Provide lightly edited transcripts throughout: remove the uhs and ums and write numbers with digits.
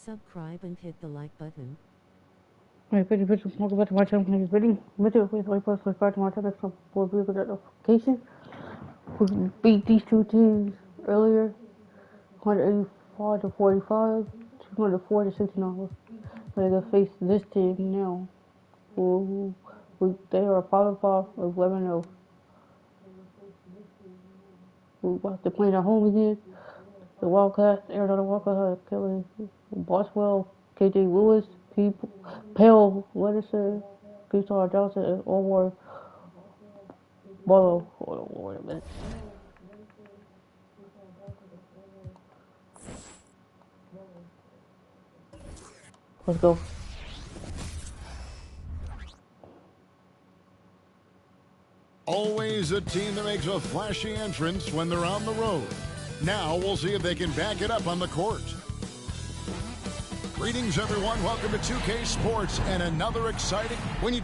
subscribe and hit the like button. Hey, pretty bitch, welcome back to my channel. Please, please subscribe to my channel for vehicle notification. We beat these two teams earlier, 185 to 45, 204 to 69. They're gonna face this team now. They are 5-5 with 11-0. We're about to play at home again. The Wildcats, Arizona Wildcats, Kelly, Boswell, KJ Lewis, Pell, Ledison, Peter Johnson, and Omar Barlow. Hold on, wait a minute. Let's go. Always a team that makes a flashy entrance when they're on the road. Now we'll see if they can back it up on the court. Greetings, everyone. Welcome to 2K Sports and another exciting... When you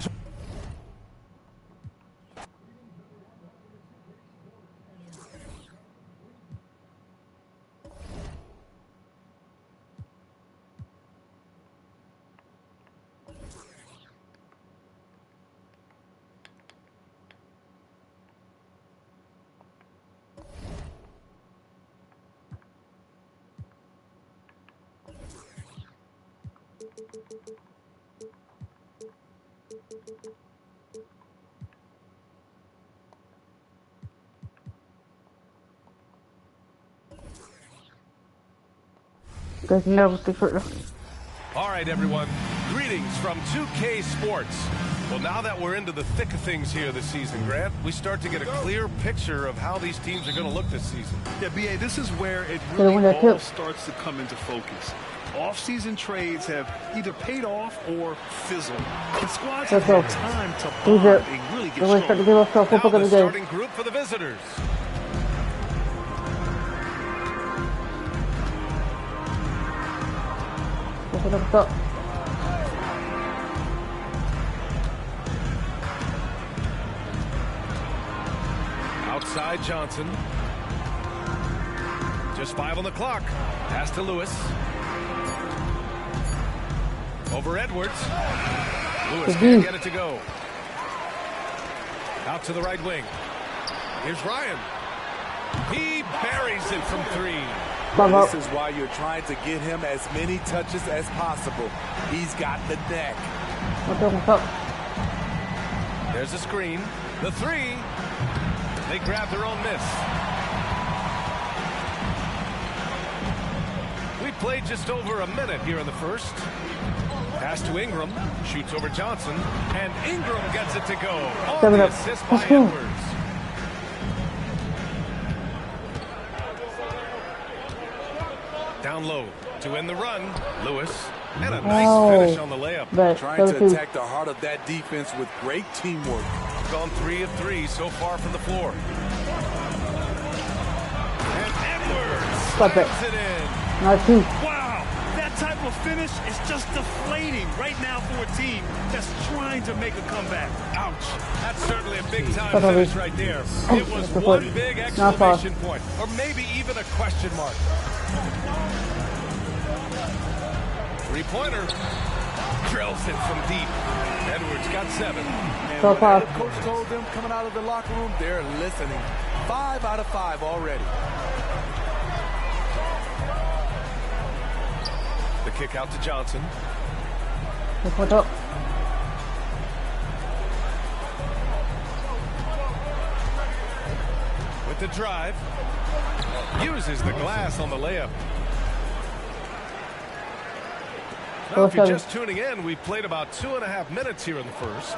Guys, never All right, everyone. Greetings from 2K Sports. Well, now that we're into the thick of things here this season, Grant, we start to get a clear picture of how these teams are going to look this season. Yeah, BA, this is where it really all starts to come into focus. Off-season trades have either paid off or fizzled. And squads have had time to bond and really get strong. Now the starting group for the visitors. Outside Johnson. Just 5 on the clock. Pass to Lewis. Over Edwards. Lewis can't get it to go. Out to the right wing. Here's Ryan. He buries it from 3. This is why you're trying to get him as many touches as possible. He's got the neck. There's a screen. The 3. They grab their own miss. We played just over a minute here in the first. Pass to Ingram. Shoots over Johnson. And Ingram gets it to go. On the assist by Edwards. Down low to end the run. Lewis. And a nice finish on the layup. Trying to attack the heart of that defense with great teamwork. Gone 3 of 3 so far from the floor. And Edwards slams it in. Wow, that type of finish is just deflating right now for a team that's trying to make a comeback. Ouch. That's certainly a big-time finish right there. It was one big exclamation point, or maybe even a question mark. Three-pointer. Drills it from deep. Edwards got 7. And what the coach told them coming out of the locker room, they're listening. 5 out of 5 already. The kick out to Johnson. With the drive. Uses the glass on the layup. Now, if you're just tuning in, we've played about 2.5 minutes here in the first.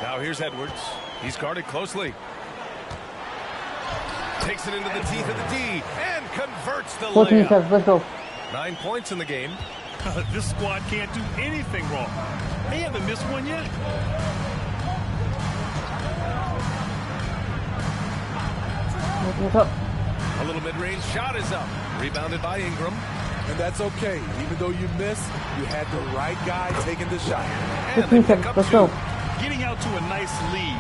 Now here's Edwards. He's guarded closely. Takes it into the teeth of the D and converts the layup. Let's go. 9 points in the game. This squad can't do anything wrong. They haven't missed one yet. A little mid-range shot is up. Rebounded by Ingram. And that's okay. Even though you missed, you had the right guy taking the shot. And they pick up 2. Getting out to a nice lead.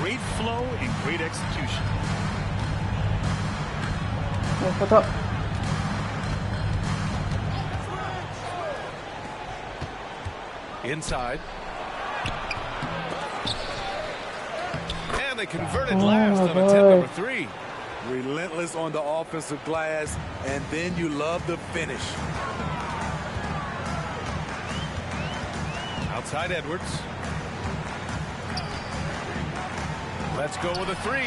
Great flow and great execution. Inside. And they converted last on attempt number 3. Relentless on the offensive glass, and then you love the finish. Outside Edwards. Let's go with a 3.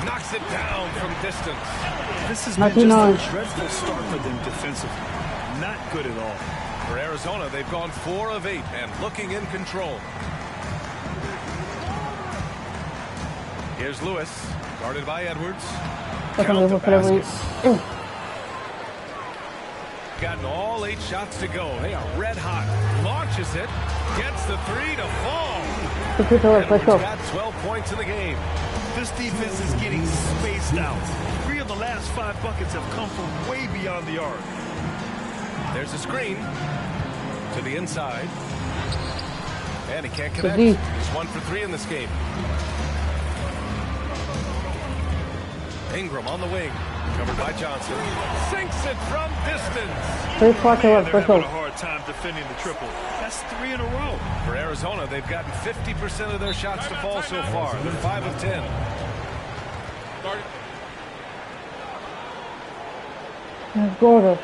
Knocks it down from distance. This has been just a dreadful start for them defensively. Not good at all. For Arizona, they've gone 4 of 8 and looking in control. Here's Lewis, guarded by Edwards. Count the basket. Gotten all 8 shots to go. They are red hot. Launches it. Gets the 3 to fall. Edwards got 12 points in the game. This defense is getting spaced out. 3 of the last 5 buckets have come from way beyond the arc. There's a screen to the inside. And he can't connect. He's 1 for 3 in this game. Ingram on the wing, covered by Johnson. Sinks it from distance. They're having a hard time defending the triple. That's 3 in a row. For Arizona, they've gotten 50% of their shots to fall so far. They're 5 of 10. Gordo.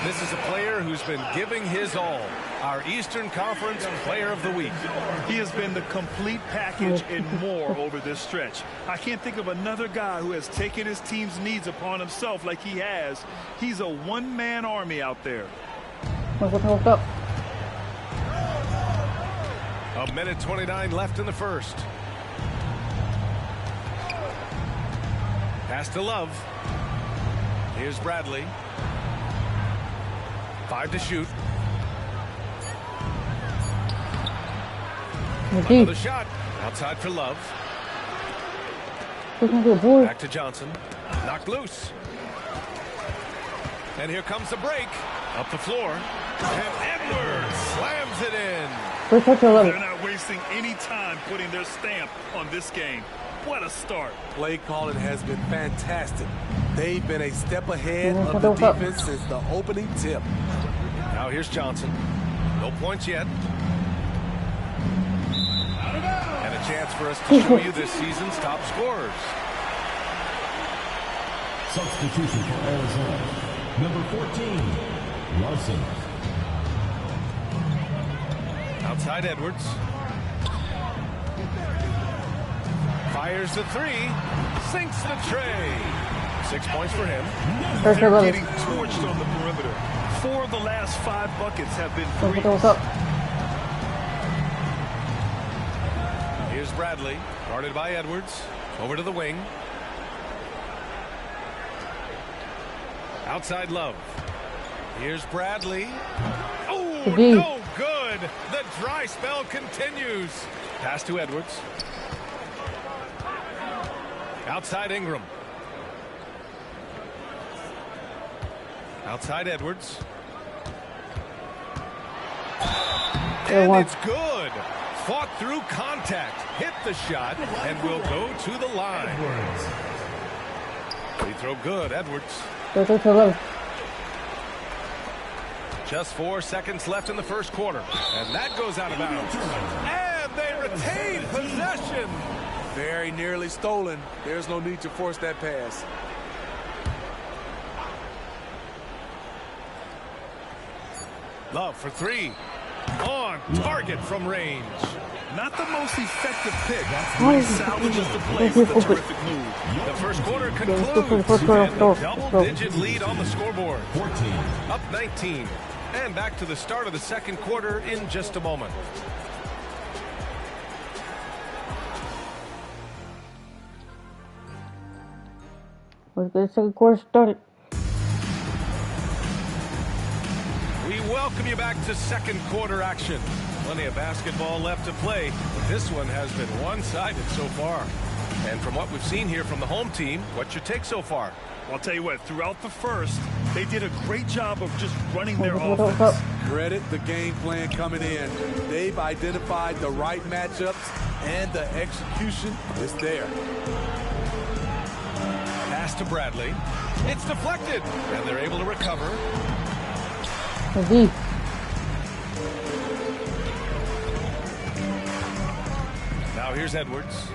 This is a player who's been giving his all. Our Eastern Conference Player of the Week. He has been the complete package and more over this stretch. I can't think of another guy who has taken his team's needs upon himself like he has. He's a one-man army out there. A minute 29 left in the first. Pass to Love. Here's Bradley. 5 to shoot. Another shot. Outside for Love. Back to Johnson. Knocked loose. And here comes the break. Up the floor. And Edwards slams it in. They're not wasting any time putting their stamp on this game. What a start. Play calling has been fantastic. They've been a step ahead of the defense since the opening tip. Now here's Johnson. No points yet. And a chance for us to show you this season's top scorers. Substitution for Arizona. Number 14, Larson. Outside Edwards. Fires the 3. Sinks the tray. 6 points for him. They're getting torched on the perimeter. 4 of the last 5 buckets have been threes. What's up? Here's Bradley, guarded by Edwards. Over to the wing. Outside Love. Here's Bradley. Oh, no good. The dry spell continues. Pass to Edwards. Outside Ingram. Outside Edwards. And it's good. Fought through contact. Hit the shot and will go to the line. Free throw good. Edwards. Just 4 seconds left in the first quarter. And that goes out of bounds. And they retain possession. Very nearly stolen. There's no need to force that pass. Love for 3. On target from range. Not the most effective pick. He salvages the play with a terrific move. The first quarter concludes. And a double-digit lead on the scoreboard. 14. Up 19. And back to the start of the second quarter in just a moment. Let's get the second quarter started. We welcome you back to second quarter action. Plenty of basketball left to play, but this one has been one-sided so far. And from what we've seen here from the home team, what's your take so far? I'll tell you what, throughout the first, they did a great job of just running their offense. Credit the game plan coming in. They've identified the right matchups, and the execution is there. Pass to Bradley. It's deflected, and they're able to recover. Now here's Edwards.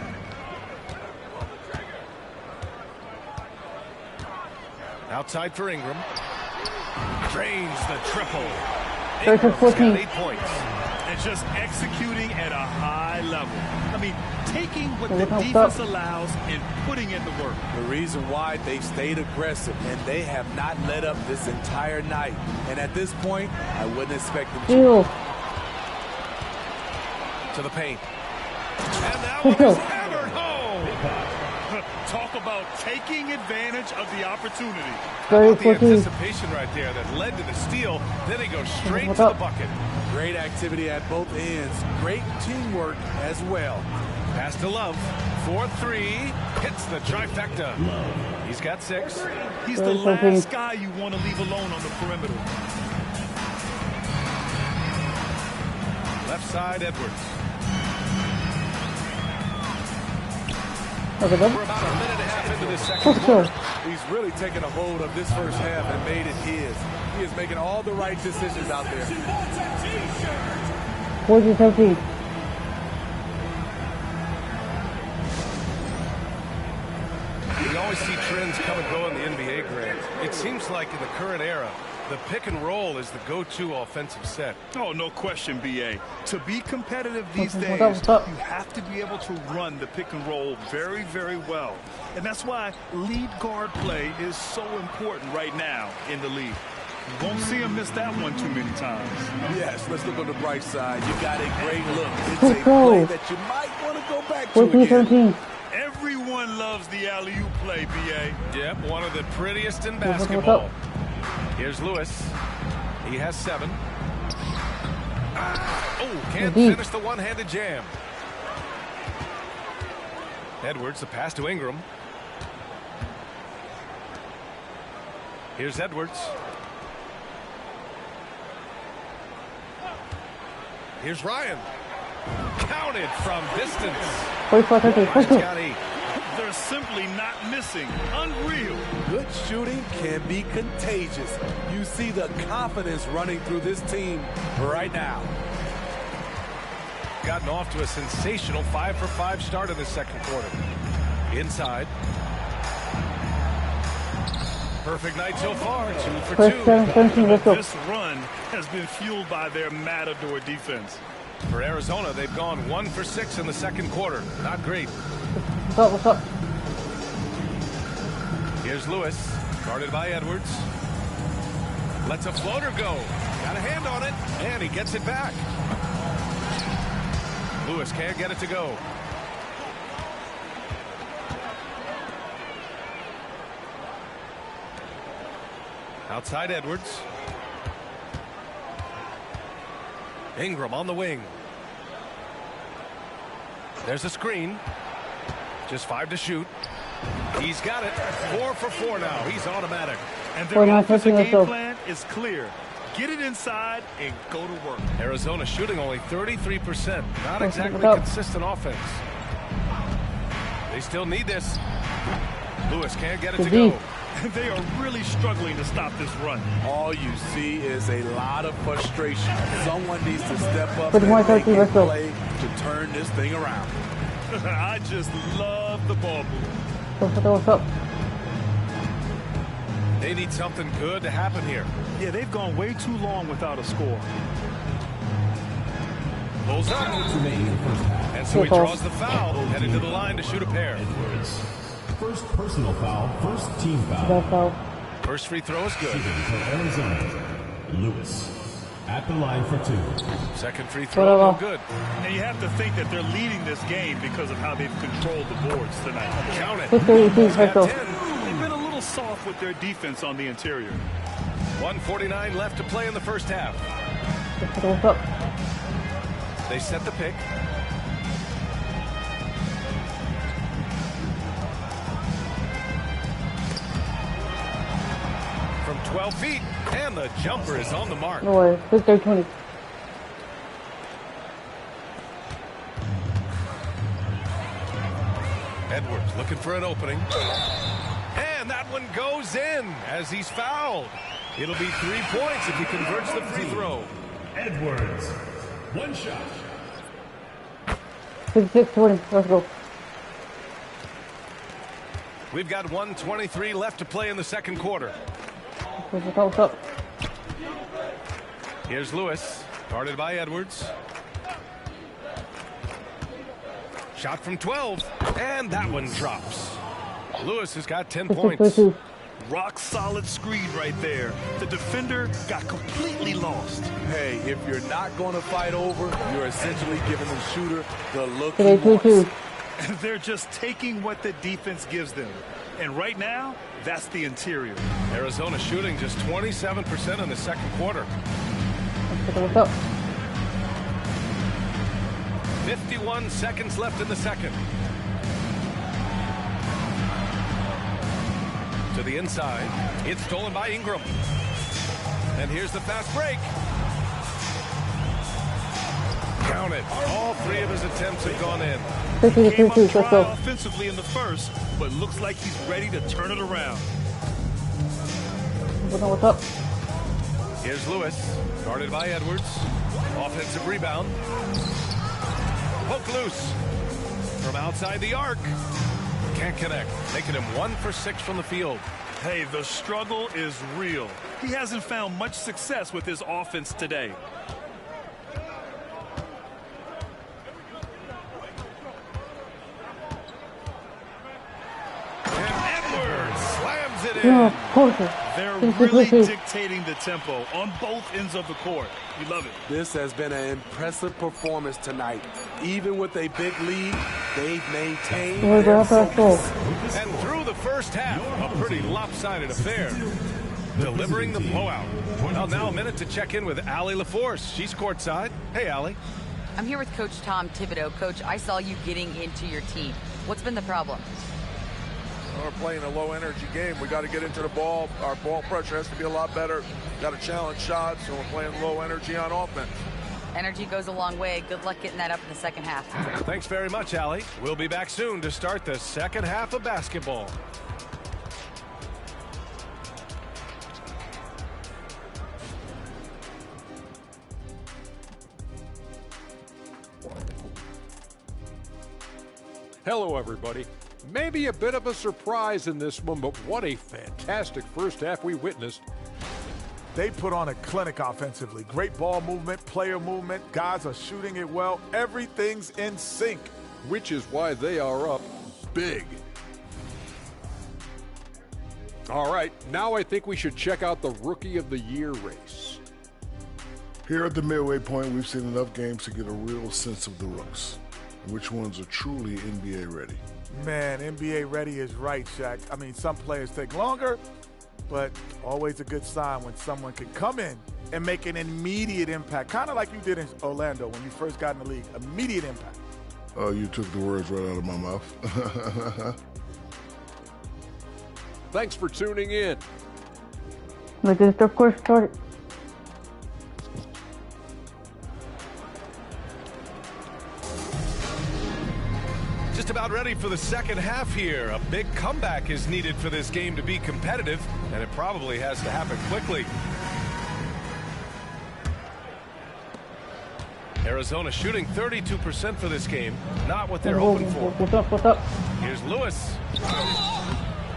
Outside for Ingram. Drains the triple. Ingram's got 8 points. And just executing at a high level. I mean, taking what the defense allows and putting in the work. The reason why they stayed aggressive, and they have not let up this entire night. And at this point, I wouldn't expect them to. To the paint. And that one is hammered home. Talk about taking advantage of the opportunity. How about the anticipation right there that led to the steal. Then he goes straight to the bucket. Great activity at both ends. Great teamwork as well. Pass to Love. 4-3. Hits the trifecta. He's got 6. He's the last guy you want to leave alone on the perimeter. Left side, Edwards. Okay, We're about a minute and a half into this second quarter. He's really taken a hold of this first half and made it his. He is making all the right decisions out there. 14-13. We always see trends come and go in the NBA, Grant. It seems like in the current era, the pick and roll is the go-to offensive set. Oh, no question, B.A. To be competitive these days, you have to be able to run the pick and roll very, very well. And that's why lead guard play is so important right now in the league. You won't see him miss that one too many times. Yes, let's look on the bright side. You got a great look. It's a play that you might want to go back to again. Everyone loves the alley-oop play, B.A. Yep, one of the prettiest in basketball. Here's Lewis. He has 7. Can't finish the one-handed jam. Edwards, the pass to Ingram. Here's Edwards. Here's Ryan. Counted from distance. Ryan's got 8. They're simply not missing. Unreal. Good shooting can be contagious. You see the confidence running through this team right now. Gotten off to a sensational 5-for-5 start in the second quarter. Inside. Perfect night so far. 2 for 2. This run has been fueled by their Matador defense. For Arizona, they've gone 1 for 6 in the second quarter. Not great. What's up? Here's Lewis, guarded by Edwards. Lets a floater go. Got a hand on it, and he gets it back. Lewis can't get it to go. Outside Edwards. Ingram on the wing. There's a screen. Just 5 to shoot. He's got it. 4 for 4 now. He's automatic. And their offensive game plan is clear. Get it inside and go to work. Arizona shooting only 33%. Not exactly consistent offense. They still need this. Lewis can't get it to go. They are really struggling to stop this run. All you see is a lot of frustration. Someone needs to step up and make a play to turn this thing around. I just love the ball move. What's up? They need something good to happen here. Yeah, they've gone way too long without a score. Pulls up. And so he draws the foul, heading to the line to shoot a pair. Edwards. First personal foul, first team foul. First free throw is good. For Arizona, Lewis at the line for 2. Second free throw, no good. Now you have to think that they're leading this game because of how they've controlled the boards tonight. Count it. They've been a little soft with their defense on the interior. 1:49 left to play in the first half. What's up? They set the pick. From 12 feet, and the jumper is on the mark. No way. 20. Edwards looking for an opening. And that one goes in as he's fouled. It'll be 3 points if he converts the free throw. Edwards. One shot. 56-20. Let's go. We've got 1:23 left to play in the second quarter. What's up? Here's Lewis, guarded by Edwards. Shot from 12, and that one drops. Lewis has got 10 points. Rock solid screen right there. The defender got completely lost. Hey, if you're not going to fight over, you're essentially giving the shooter the look he wants. They're just taking what the defense gives them. And right now, that's the interior. Arizona shooting just 27% in the second quarter. What's up? 51 seconds left in the second. To the inside. It's stolen by Ingram. And here's the fast break. Count it. All 3 of his attempts have gone in. Came up dry offensively in the first, but looks like he's ready to turn it around. What's up? Here's Lewis, guarded by Edwards. Offensive rebound. Poke loose from outside the arc. Can't connect, making him 1 for 6 from the field. Hey, the struggle is real. He hasn't found much success with his offense today. They're really dictating the tempo on both ends of the court. You love it. This has been an impressive performance tonight. Even with a big lead, they've maintained their focus. And through the first half, a pretty lopsided affair. Delivering the blowout. Well, now a minute to check in with Allie LaForce. She's courtside. Hey, Allie. I'm here with Coach Tom Thibodeau. Coach, I saw you getting into your team. What's been the problem? We're playing a low-energy game. We got to get into the ball. Our ball pressure has to be a lot better. Got to challenge shots, and we're playing low energy on offense. Energy goes a long way. Good luck getting that up in the second half. Thanks very much, Allie. We'll be back soon to start the second half of basketball. Hello, everybody. Maybe a bit of a surprise in this one, but what a fantastic first half we witnessed. They put on a clinic offensively. Great ball movement, player movement. Guys are shooting it well. Everything's in sync. Which is why they are up big. All right, now I think we should check out the Rookie of the Year race. Here at the midway point, we've seen enough games to get a real sense of the rooks. And which ones are truly NBA ready. Man, NBA ready is right, Shaq. I mean, some players take longer, but always a good sign when someone can come in and make an immediate impact, kind of like you did in Orlando when you first got in the league. Immediate impact. Oh, you took the words right out of my mouth. Thanks for tuning in. Like this, of course, started. Just about ready for the second half here. A big comeback is needed for this game to be competitive, and it probably has to happen quickly. Arizona shooting 32% for this game. Not what they're hoping for. What's up? Here's Lewis.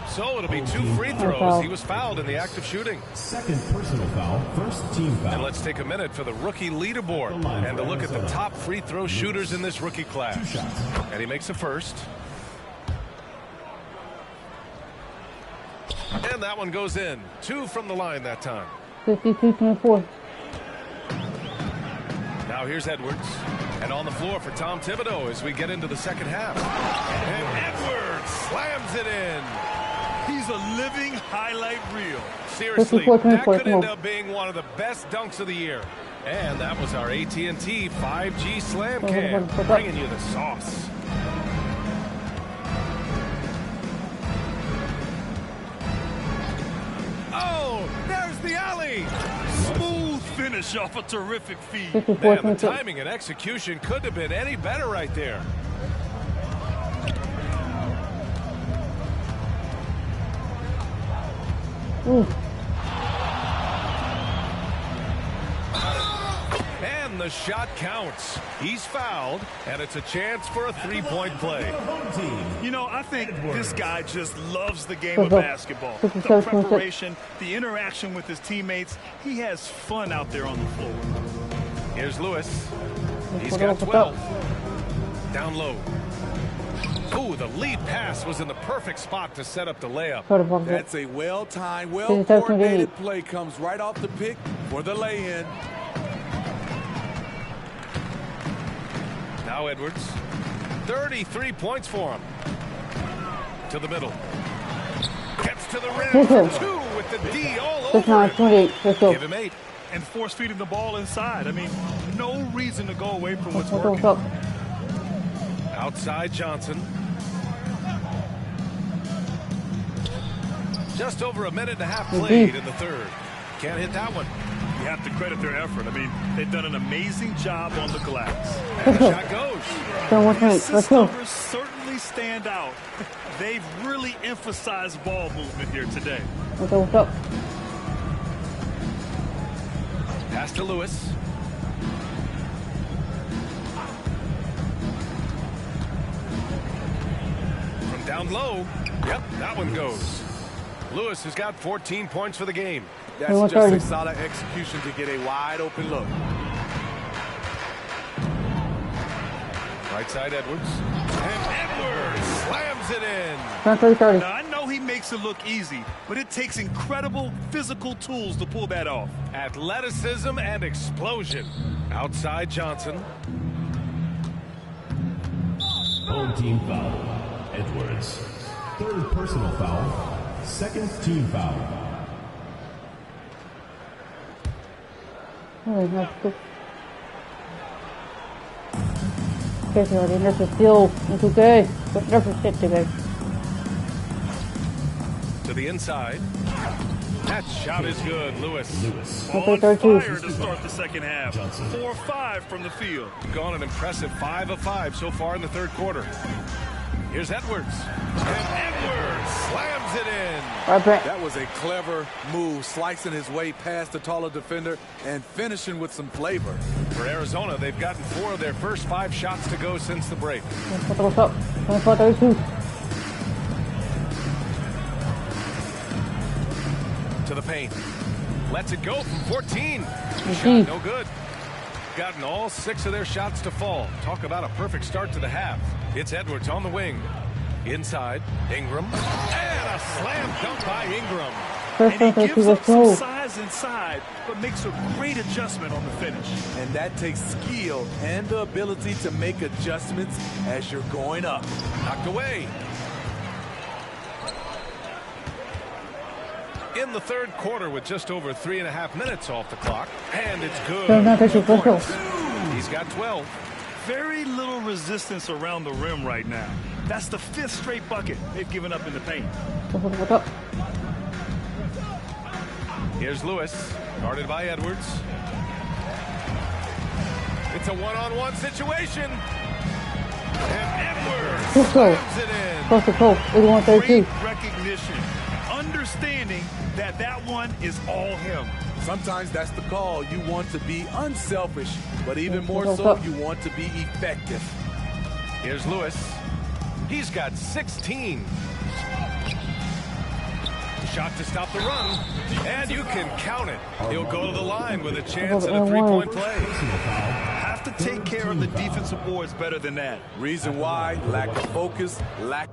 So it'll be 2 free throws. He was fouled in the act of shooting. Second personal foul, first team foul. And let's take a minute for the rookie leaderboard and to look at the top free throw shooters in this rookie class. And he makes the first. And that one goes in. 2 from the line that time. 52-24. Now here's Edwards. And on the floor for Tom Thibodeau as we get into the second half. And Edwards slams it in. He's a living highlight reel. Seriously, that could end up being one of the best dunks of the year. And that was our AT&T 5G Slam Cam, bringing you the sauce. Oh, there's the alley. Smooth finish off a terrific feed. Man, the timing and execution couldn't have been any better right there. And the shot counts. He's fouled, and it's a chance for a three-point play. You know, I think this guy just loves the game of basketball. The preparation, the interaction with his teammates. He has fun out there on the floor. Here's Lewis. He's got 12. Down low. Ooh, the lead pass was in the perfect spot to set up the layup. That's a well-timed, well-coordinated play. Comes right off the pick for the lay-in. Now Edwards. 33 points for him. To the middle. Gets to the rim for 2 with the D all over it. Give him 8. And force feeding the ball inside. I mean, no reason to go away from what's working. Outside Johnson. Just over a minute and a half played in the third. Can't hit that one. You have to credit their effort. I mean, they've done an amazing job on the glass. And the shot goes. The assist numbers certainly stand out. They've really emphasized ball movement here today. What's up? Pass to Lewis. From down low. Yep, that one goes. Lewis has got 14 points for the game. That's just a solid execution to get a wide open look. Right side Edwards. And Edwards slams it in. Now, I know he makes it look easy, but it takes incredible physical tools to pull that off. Athleticism and explosion. Outside Johnson. Home team foul. Edwards. Third personal foul. Second team foul. That's a steal. It's okay. But never sit today. To the inside. That shot is good, Lewis. On fire to start the second half. 4-5 from the field. Gone an impressive 5 of 5 so far in the third quarter. Here's Edwards. And Edwards slams it in. That was a clever move, slicing his way past the taller defender and finishing with some flavor. For Arizona, they've gotten 4 of their first 5 shots to go since the break. What's up? 24-32. To the paint. Lets it go from 14. Shot no good. Gotten all 6 of their shots to fall. Talk about a perfect start to the half. It's Edwards on the wing. Inside, Ingram. And a slam dunk by Ingram. And he gives up some size inside, but makes a great adjustment on the finish. And that takes skill and the ability to make adjustments as you're going up. Knocked away. In the third quarter with just over 3.5 minutes off the clock. And it's good. He's got 12. Very little resistance around the rim right now. That's the 5th straight bucket they've given up in the paint. Here's Lewis, guarded by Edwards. It's a one-on-one situation. And Edwards slams it in. Great recognition. Understanding that that one is all him. Sometimes that's the call. You want to be unselfish, but even more so, you want to be effective. Here's Lewis. He's got 16. Shot to stop the run, and you can count it. He'll go to the line with a chance at a three-point play. Have to take care of the defensive boards better than that. Reason why? Lack of focus, lack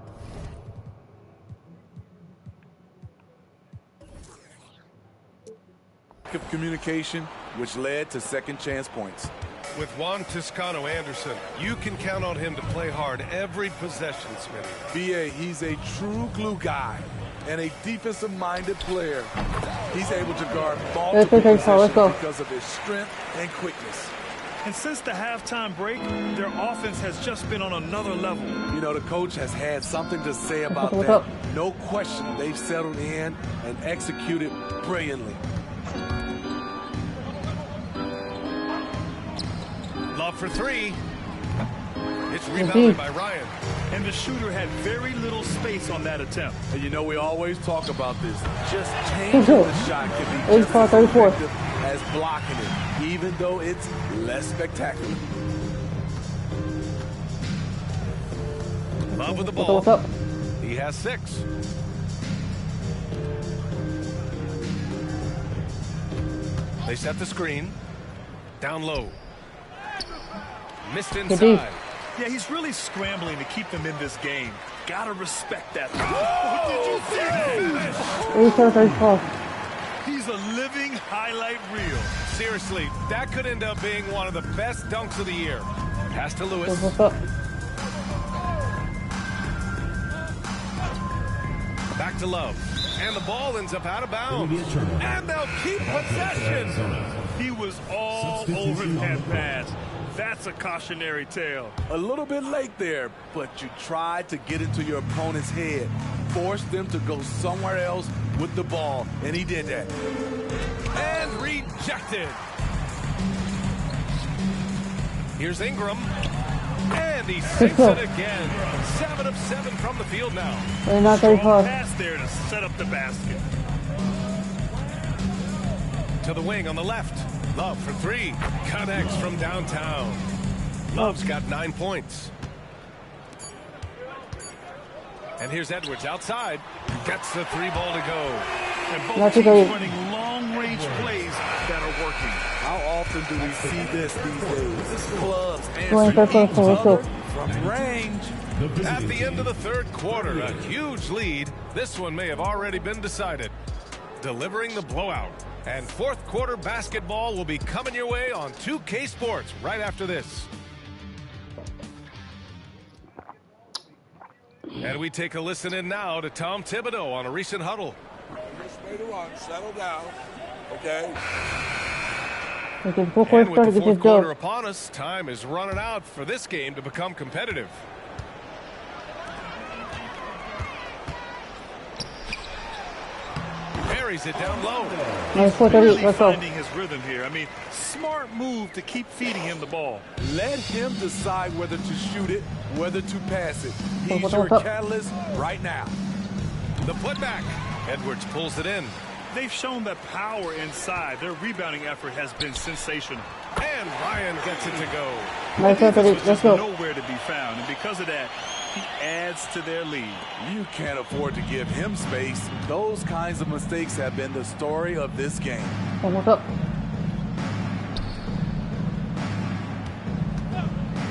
of communication, which led to second chance points. With Juan Toscano-Anderson, you can count on him to play hard every possession, Smitty. B.A., he's a true glue guy and a defensive-minded player. He's able to guard multiple positions because of his strength and quickness. And since the halftime break, their offense has just been on another level. You know, the coach has had something to say about that. No question, they've settled in and executed brilliantly. Love for three. It's rebounded by Ryan. And the shooter had very little space on that attempt. And you know, we always talk about this. Just changing the shot can be just as effective as blocking it, even though it's less spectacular. Love with the ball. He has 6. They set the screen. Down low. Missed inside. Yeah, he's really scrambling to keep them in this game. Gotta respect that. Did you see that? He's a living highlight reel. Seriously, that could end up being one of the best dunks of the year. Pass to Lewis. Back to Love. And the ball ends up out of bounds. And they'll keep possession. He was all over that pass. That's a cautionary tale. A little bit late there, but you tried to get into your opponent's head. Force them to go somewhere else with the ball, and he did that. And rejected. Here's Ingram. And he sinks it again. 7 of 7 from the field now. Strong pass there to set up the basket. To the wing on the left. Love for 3. Connects from downtown. Love's got 9 points. And here's Edwards outside. Gets the 3 ball to go. And both teams running long-range plays that are working. How often do we see this these days? Clubs answering each other from range. At the end of the third quarter, a huge lead. This one may have already been decided. Delivering the blowout. And fourth quarter basketball will be coming your way on 2K Sports right after this. And we take a listen in now to Tom Thibodeau on a recent huddle. Just made a run, settle down, okay? And with the fourth quarter upon us, time is running out for this game to become competitive. Carries it down low. Really finding his rhythm here. I mean, smart move to keep feeding him the ball. Let him decide whether to shoot it, whether to pass it. He's your catalyst right now. The putback. Edwards pulls it in. They've shown that power inside. Their rebounding effort has been sensational. And Ryan gets it to go. Let's go. Nowhere to be found, and because of that, he adds to their lead. You can't afford to give him space. Those kinds of mistakes have been the story of this game.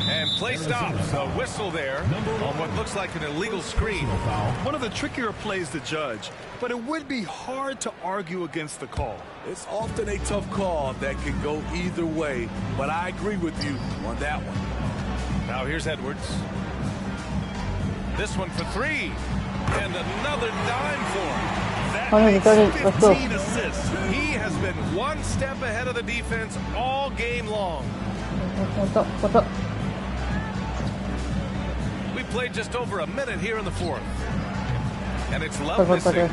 And play stops. A whistle there on what looks like an illegal screen. One of the trickier plays to judge, but it would be hard to argue against the call. It's often a tough call that can go either way, but I agree with you on that one. Now here's Edwards. This one for three. And another dime for him. That makes 15 assists. He has been one step ahead of the defense all game long. What's up? We played just over a minute here in the fourth. And it's Love missing.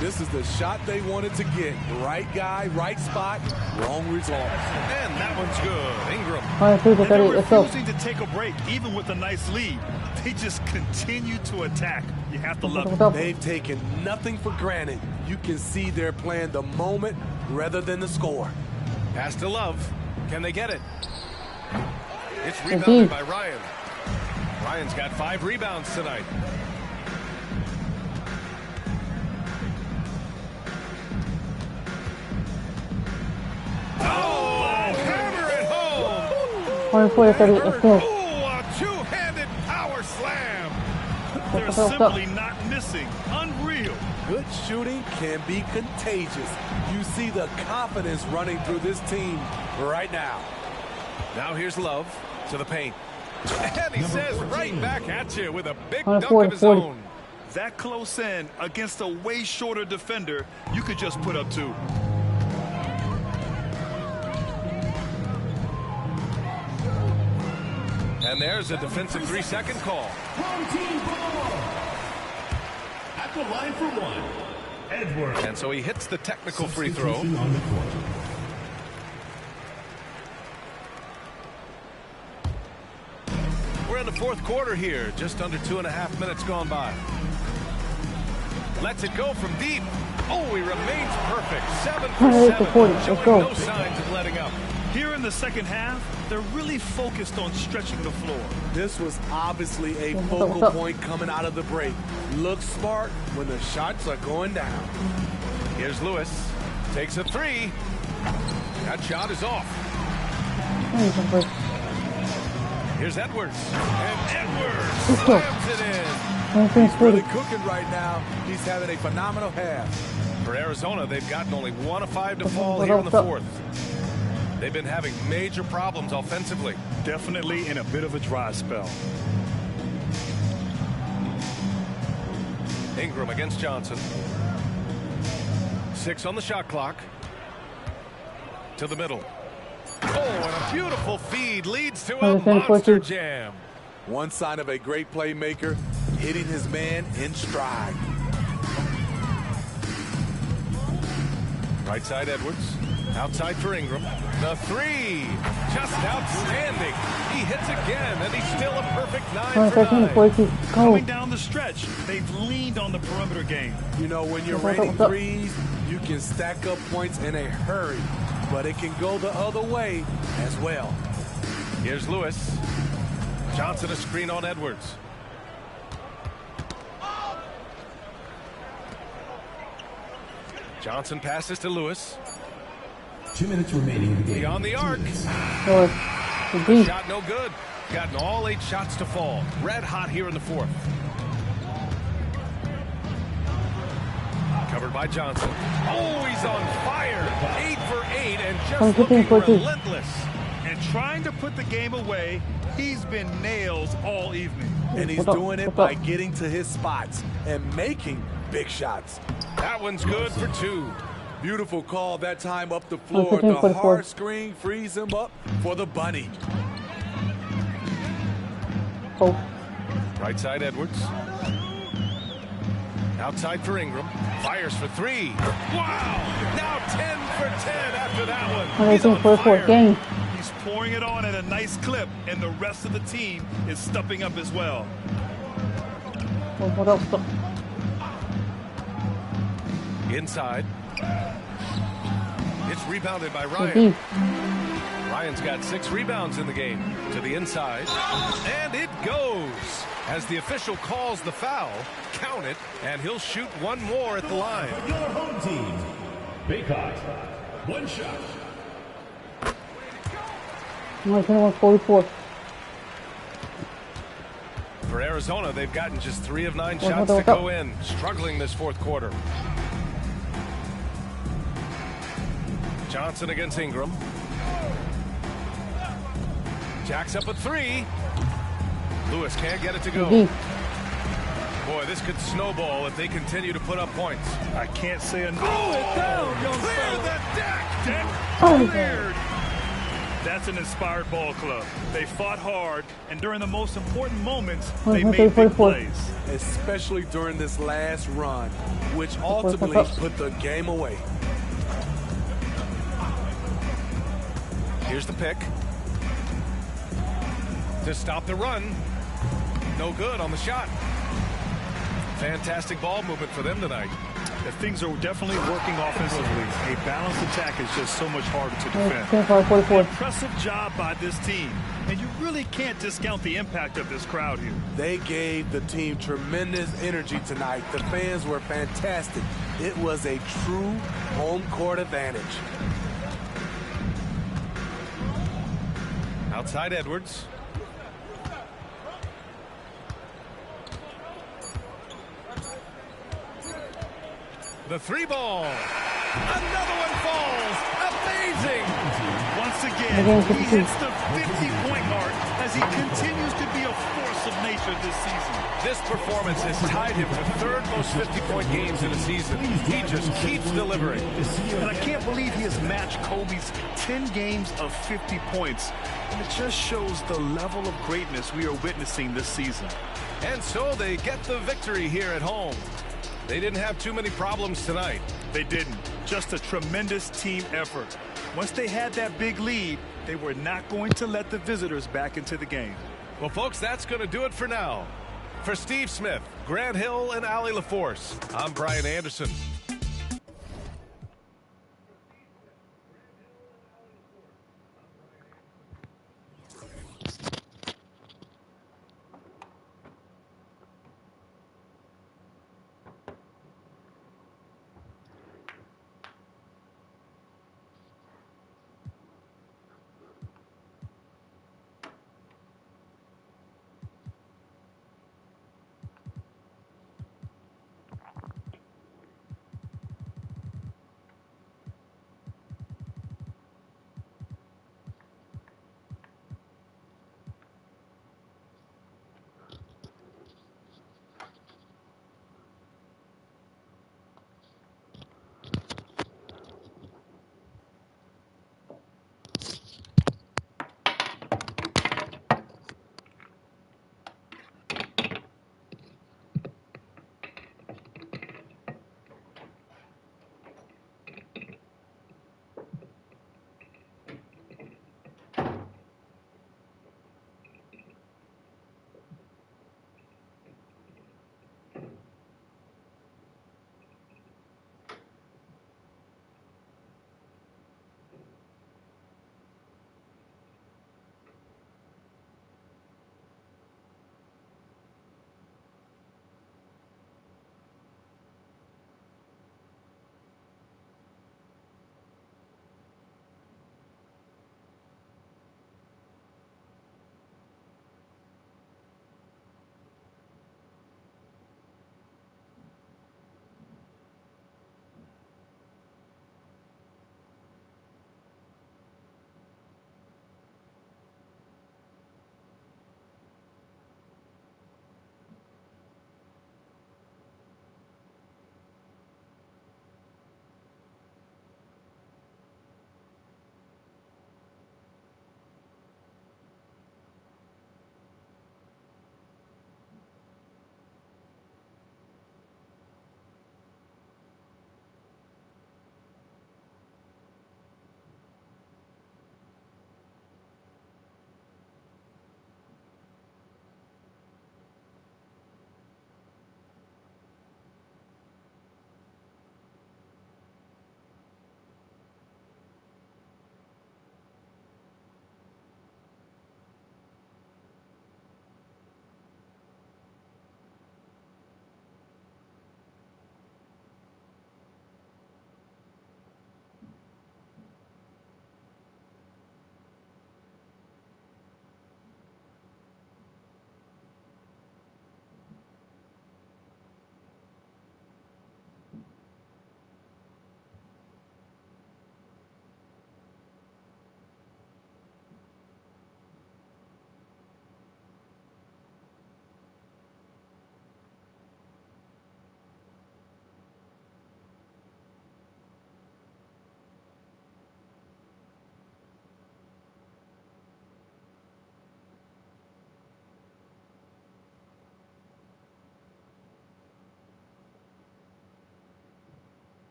This is the shot they wanted to get. Right guy, right spot, wrong result. And that one's good. Ingram. They're refusing to take a break, even with a nice lead. They just continue to attack. You have to love it. They've taken nothing for granted. You can see they're playing the moment rather than the score. Pass to Love. Can they get it? It's rebounded by Ryan. Ryan's got 5 rebounds tonight. Oh, hammer it home! 140-30, let's go. A two-handed power slam. They're simply not missing. Unreal. Good shooting can be contagious. You see the confidence running through this team right now. Now here's Love to the paint. And he says right back at you with a big dunk of his own. That close in against a way shorter defender, you could just put up 2. And there's a defensive 3-second call. Wrong team ball. At the line for 1, Edwards. And so he hits the technical free throw. On the court. We're in the fourth quarter here, just under 2.5 minutes gone by. Lets it go from deep. Oh, he remains perfect. 7 for 7, showing no signs of letting up. Here in the second half, they're really focused on stretching the floor. This was obviously a focal point coming out of the break. Look smart when the shots are going down. Here's Lewis. Takes a 3. That shot is off. Here's Edwards. And Edwards slams it in. He's really cooking right now. He's having a phenomenal half. For Arizona, they've gotten only 1 of 5 to fall here in the fourth. They've been having major problems offensively. Definitely in a bit of a dry spell. Ingram against Johnson. 6 on the shot clock. To the middle. Oh, and a beautiful feed leads to a monster jam. One sign of a great playmaker, hitting his man in stride. Right side Edwards. Outside for Ingram. The 3. Just outstanding. He hits again, and he's still a perfect 9 for 9. Coming down the stretch, they've leaned on the perimeter game. You know, when you're raining threes, you can stack up points in a hurry, but it can go the other way as well. Here's Lewis. Johnson a screen on Edwards. Johnson passes to Lewis. 2 minutes remaining in the game. Beyond the arc. Shot no good. Gotten all 8 shots to fall. Red hot here in the fourth. Covered by Johnson. Oh, he's on fire. 8 for 8 and just looking relentless. And trying to put the game away, he's been nails all evening. And he's doing it by getting to his spots and making big shots. That one's good for 2. Beautiful call that time up the floor. The hard screen frees him up for the bunny. Right side Edwards. Outside for Ingram. Fires for 3. Wow! Now 10 for 10 after that one. He's on fire. He's pouring it on at a nice clip, and the rest of the team is stepping up as well. Inside. It's rebounded by Ryan. Ryan's got 6 rebounds in the game. To the inside. And it goes. As the official calls the foul, count it, and he'll shoot 1 more at the line. Your home team. Baycott. 1 shot. 144. Arizona, they've gotten just 3 of 9 shots to go in, struggling this fourth quarter. Johnson against Ingram. Jacks up a 3. Lewis can't get it to go. Boy, this could snowball if they continue to put up points. I can't say enough. Clear the deck. Deck cleared. That's an inspired ball club. They fought hard, and during the most important moments, they made big plays. Especially during this last run, which ultimately put the game away. Here's the pick. To stop the run. No good on the shot. Fantastic ball movement for them tonight. Things are definitely working offensively. A balanced attack is just so much harder to defend. Impressive job by this team. And you really can't discount the impact of this crowd here. They gave the team tremendous energy tonight. The fans were fantastic. It was a true home court advantage. Outside Edwards. The 3 ball. Another one falls. Amazing. Once again, he hits the 50-point mark as he continues to be a force of nature this season. This performance has tied him for 3rd most 50-point games in a season. He just keeps delivering. And I can't believe he has matched Kobe's 10 games of 50 points. And it just shows the level of greatness we are witnessing this season. And so they get the victory here at home. They didn't have too many problems tonight. They didn't. Just a tremendous team effort. Once they had that big lead, they were not going to let the visitors back into the game. Well, folks, that's going to do it for now. For Steve Smith, Grant Hill, and Allie LaForce, I'm Brian Anderson.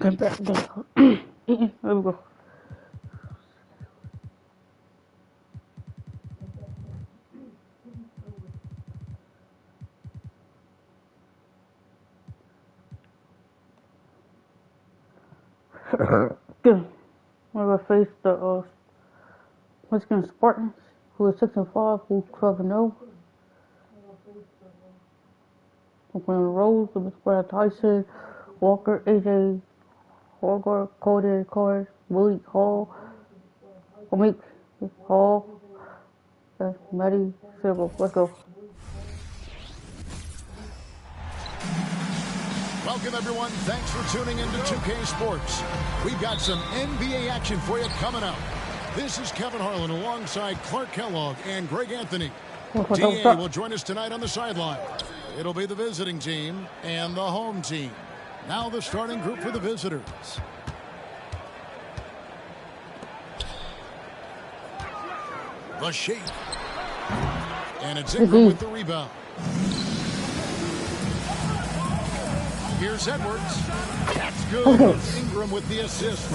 Come back. There we go. Good. We're gonna face the Michigan Spartans, who is 6-5, who's 12-0. We're playing Rose, Brad Tyson, Walker, AJ Horgar, Cody Card, Willie Hall, Omik Hall, Maddie Silver. Let's go. Welcome, everyone. Thanks for tuning in to 2K Sports. We've got some NBA action for you coming up. This is Kevin Harlan alongside Clark Kellogg and Greg Anthony. DA will join us tonight on the sideline. It'll be the visiting team and the home team. Now the starting group for the visitors. The shake. And it's Ingram with the rebound. Here's Edwards. That's good. Ingram with the assist.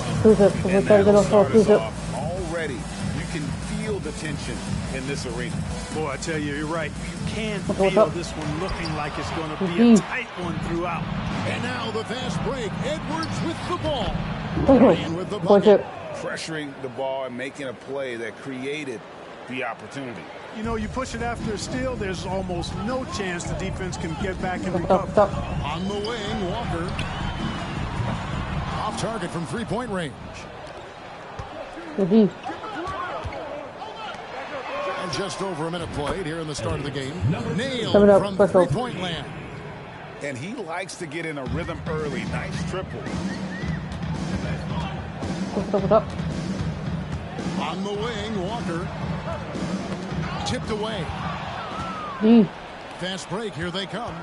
Already, you can feel the tension in this arena. Boy, I tell you, you're right. You can feel this one looking like it's going to be a tight one throughout. And now the fast break. Edwards with the ball. Ryan with the bucket. Pressuring the ball and making a play that created the opportunity. You know, you push it after a steal, there's almost no chance the defense can get back and recover. On the wing, Walker. Off target from three-point range. And just over a minute played here in the start of the game. Nailed from three-point land. And he likes to get in a rhythm early. Nice triple. On the wing, Walker. Tipped away. Fast break. Here they come.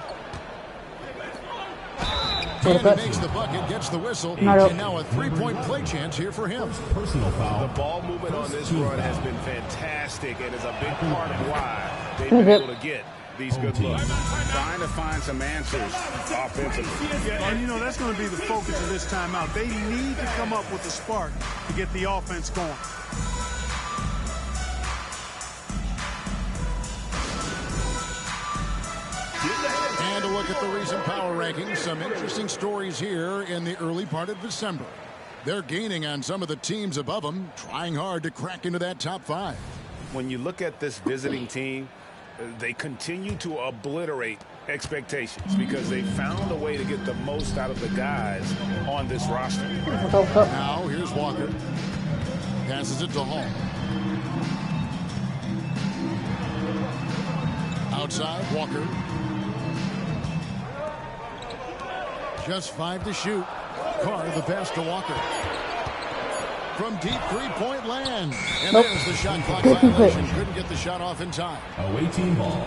And he makes the bucket, gets the whistle, and now a three-point play chance here for him. Personal foul. The ball movement on this run has been fantastic and is a big part of why they've been able to get these good looks. Trying to find some answers offensively. Yeah, and you know, that's going to be the focus of this timeout. They need to come up with a spark to get the offense going. And a look at the recent power rankings. Some interesting stories here in the early part of December. They're gaining on some of the teams above them, trying hard to crack into that top 5. When you look at this visiting team, they continue to obliterate expectations because they found a way to get the most out of the guys on this roster. Now here's Walker. Passes it to Hall. Outside, Walker. Just 5 to shoot. Carr the pass to Walker. From deep three-point land. And there's the shot clock violation. Couldn't get the shot off in time. Away team ball.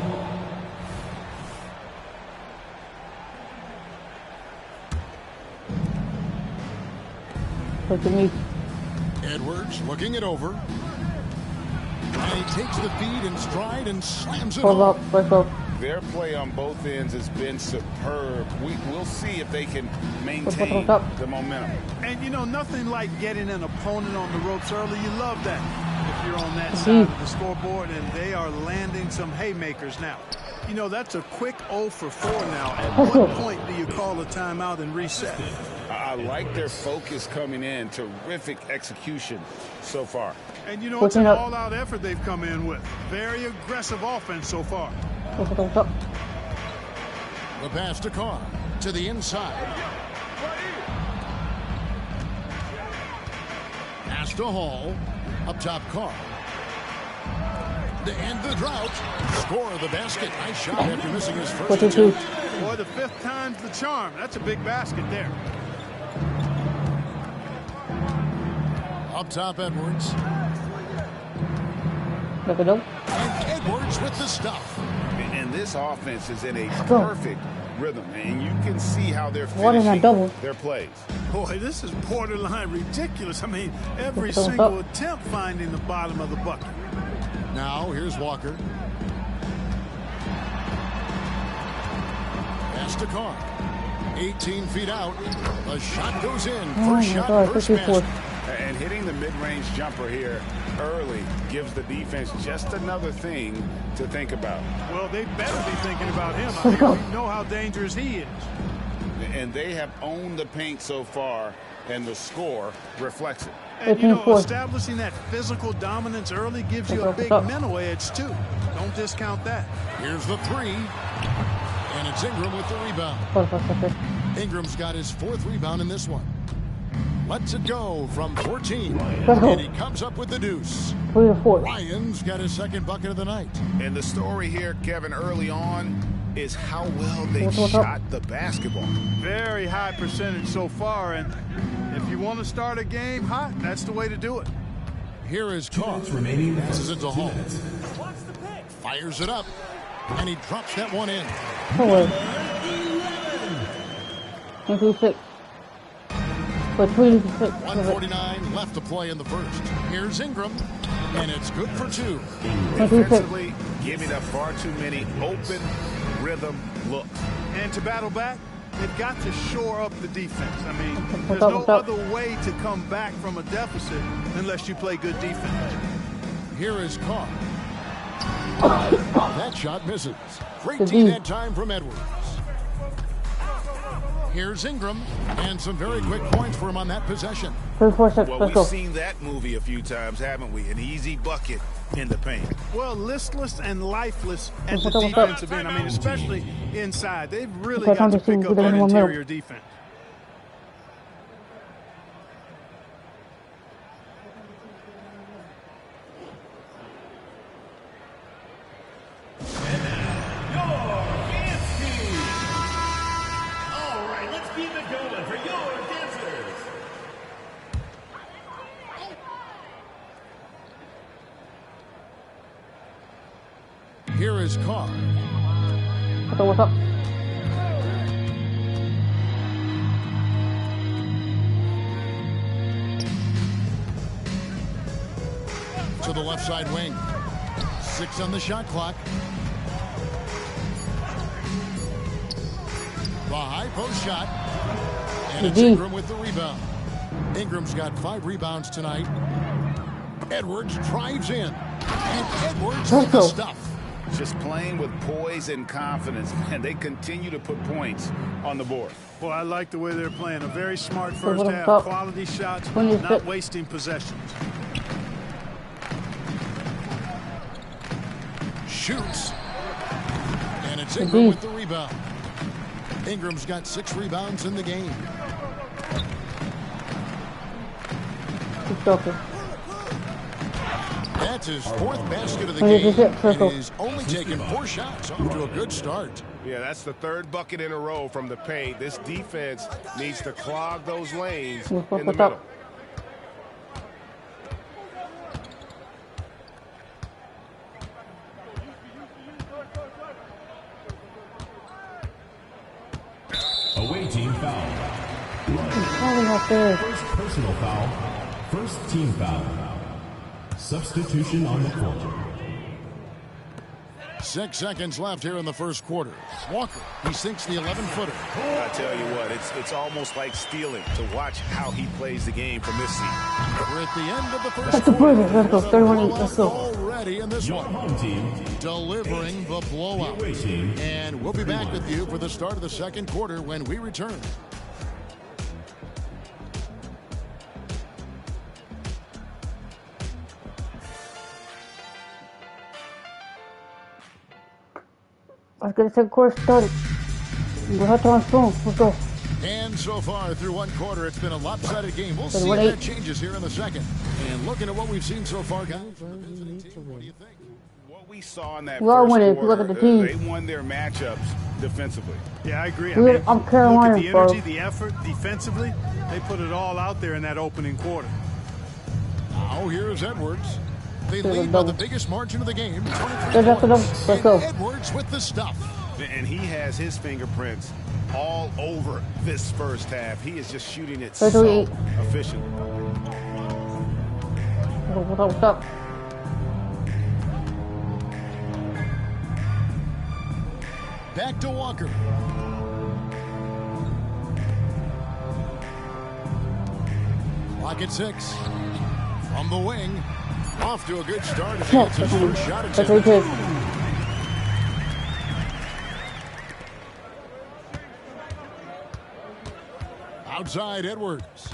Look at me. Edwards looking it over. And he takes the feed in stride and slams it home. Their play on both ends has been superb. We'll see if they can maintain the momentum. And, you know, nothing like getting an opponent on the ropes early. You love that if you're on that side of the scoreboard, and they are landing some haymakers now. You know, that's a quick 0 for 4 now. At what point do you call a timeout and reset? I like their focus coming in. Terrific execution so far. And, you know, it's an all-out effort they've come in with. Very aggressive offense so far. The pass to Carr to the inside. Pass to Hall. Up top, Carr. To end the drought. Score of the basket. Nice shot after missing his first attempt. Boy, the 5th time's the charm. That's a big basket there. Up top, Edwards. And Edwards with the stuff. And this offense is in a perfect rhythm, and you can see how they're finishing their plays. Boy, this is borderline ridiculous. I mean, every single attempt finding the bottom of the bucket. Now, here's Walker. Pass to Carr. 18 feet out. A shot goes in. First shot, first basket. And hitting the mid-range jumper here early gives the defense just another thing to think about. Well, they better be thinking about him. I mean, we know how dangerous he is. And they have owned the paint so far, and the score reflects it. And, you know, establishing that physical dominance early gives you a big mental edge, too. Don't discount that. Here's the three. And it's Ingram with the rebound. Ingram's got his 4th rebound in this one. Lets it go from 14. And he comes up with the deuce. Ryan's got his 2nd bucket of the night. And the story here, Kevin, early on is how well they shot the basketball. Very high percentage so far, and if you want to start a game hot, that's the way to do it. Here is Carr. Passes it to Hall. Fires it up, and he drops that one in. 149 left to play in the first. Here's Ingram, and it's good for 2. Defensively, giving up far too many open rhythm looks. And to battle back, they've got to shore up the defense. I mean, there's no other way to come back from a deficit unless you play good defense. Here is Carr. That shot misses. Great team that time from Edwards. Here's Ingram, and some very quick points for him on that possession. Well, we've seen that movie a few times, haven't we? An easy bucket in the paint. Well, listless and lifeless at the defensive end. I mean, especially inside. They've really got to pick up that interior defense. Here is Carr. What's up? To the left side wing. 6 on the shot clock. The high post shot. And it's Ingram with the rebound. Ingram's got 5 rebounds tonight. Edwards drives in. And Edwards with the stuff. Just playing with poise and confidence, and they continue to put points on the board. Well, I like the way they're playing. A very smart first half. Quality shots, not wasting possessions. Shoots. And it's Ingram with the rebound. Ingram's got 6 rebounds in the game. That's his 4th basket of the game, and he's only taken 4 shots. Off to a good start. Yeah, that's the 3rd bucket in a row from the paint. This defense needs to clog those lanes in the middle. Away team foul. First personal foul. First team foul. Substitution on the court. 6 seconds left here in the first quarter. Walker, he sinks the 11-footer. I tell you what, it's almost like stealing to watch how he plays the game from this seat. We're at the end of the first quarter. Let's go. Let's go. Already in this one. Home team delivering the blowout. And we'll be back with you for the start of the second quarter when we return. Let's get the second quarter started. We'll have to on phone. Let's go. And so far through one quarter, it's been a lopsided game. We'll see if that changes here in the second. And looking at what we've seen so far, guys, what do you think? What we saw in that We are first winning. quarter, Look at the team. they won their matchups defensively. Yeah, I agree. I'm Carolina, look at the energy, the effort, defensively. They put it all out there in that opening quarter. Now here's Edwards. They lead by the biggest margin of the game, 23 points. Let's go. Edwards with the stuff. And he has his fingerprints all over this first half. He is just shooting it so efficient. What's up? Back to Walker. Clock at 6. From the wing. Off to a good start as he gets his first shot attempt. Outside Edwards.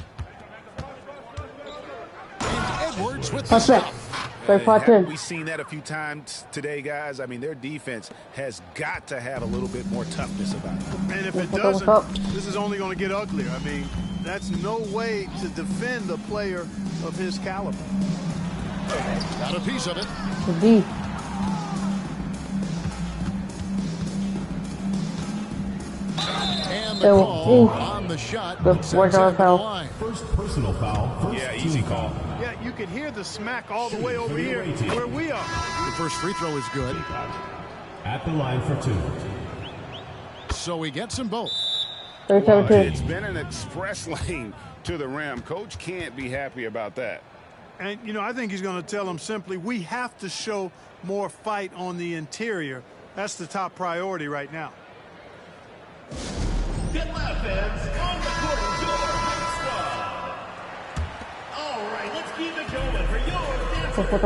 And Edwards with the stop. We've seen that a few times today, guys. I mean, their defense has got to have a little bit more toughness about it. And if it doesn't, this is only going to get uglier. I mean, that's no way to defend a player of his caliber. Got a piece of it. And the call on the shot. First personal foul. Yeah, easy call. Yeah, you can hear the smack all the way over here where we are. The first free throw is good. At the line for 2. So he gets them both. Well, it's been an express lane to the rim. Coach can't be happy about that. And, you know, I think he's going to tell them simply, we have to show more fight on the interior. That's the top priority right now. Get loud, fans. On the court, your squad. All right, let's keep it going for your dancers.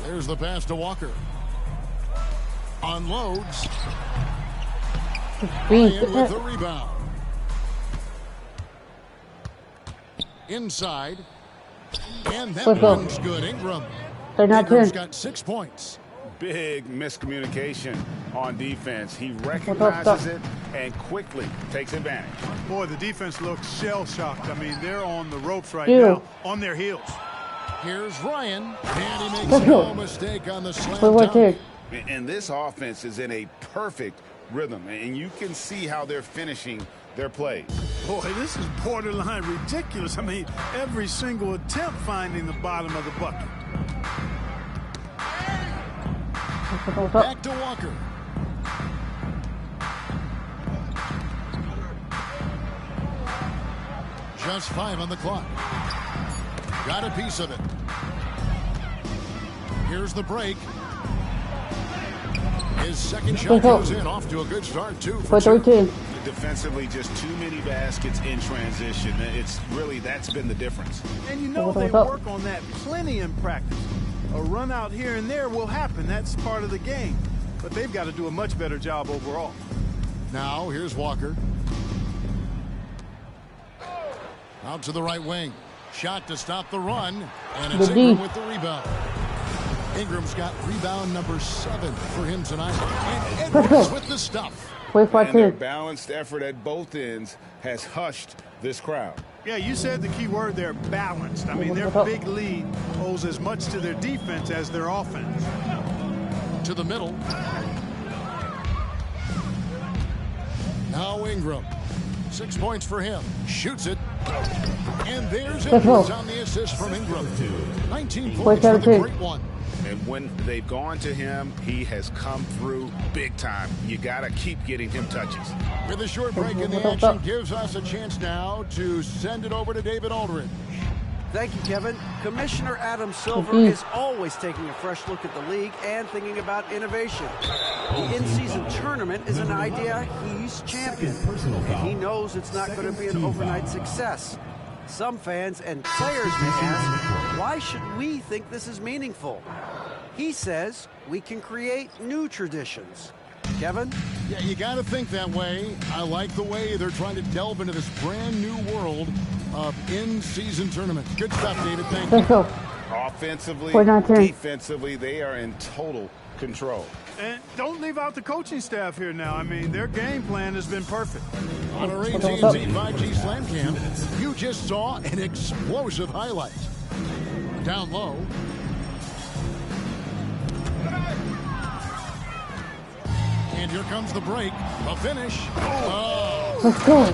There's the pass to Walker. Unloads. Ryan with the rebound. Inside. And that one's good. Ingram's got 6 points. Big miscommunication on defense. He recognizes it and quickly takes advantage. Boy, the defense looks shell-shocked. I mean, they're on the ropes right now, on their heels. Here's Ryan, and he makes no mistake on the slam dunk. And this offense is in a perfect rhythm, and you can see how they're finishing their plays. Boy, this is borderline ridiculous. I mean, every single attempt finding the bottom of the bucket. Back to Walker. Just 5 on the clock. Got a piece of it. Here's the break. His second shot goes in, off to a good start, too. Defensively, just too many baskets in transition. That's been the difference. And you know they work on that plenty in practice. A run out here and there will happen. That's part of the game. But they've got to do a much better job overall. Now, here's Walker. Out to the right wing. Shot to stop the run. And it's Ingram with the rebound. Ingram's got rebound number 7 for him tonight. And Edwards with the stuff. And their balanced effort at both ends has hushed this crowd. Yeah, you said the key word there, balanced. I mean, their big lead owes as much to their defense as their offense. To the middle. Now Ingram. 6 points for him. Shoots it. And there's Edwards on the assist from Ingram. 19 points for the great one. And when they've gone to him, he has come through big time. You got to keep getting him touches. With a short break in the action, gives us a chance now to send it over to David Aldridge. Thank you, Kevin. Commissioner Adam Silver is always taking a fresh look at the league and thinking about innovation. The in-season tournament is an idea he's championed, and he knows it's not going to be an overnight success. Some fans and players may ask, why should we think this is meaningful? He says we can create new traditions. Kevin? Yeah, you got to think that way. I like the way they're trying to delve into this brand new world of in-season tournaments. Good stuff, David. Thank you. Offensively, defensively, they are in total control. And don't leave out the coaching staff here now. I mean, their game plan has been perfect. On our AT&T 5G Slam Cam, you just saw an explosive highlight. Down low. And here comes the break. The finish. Oh. Let's go.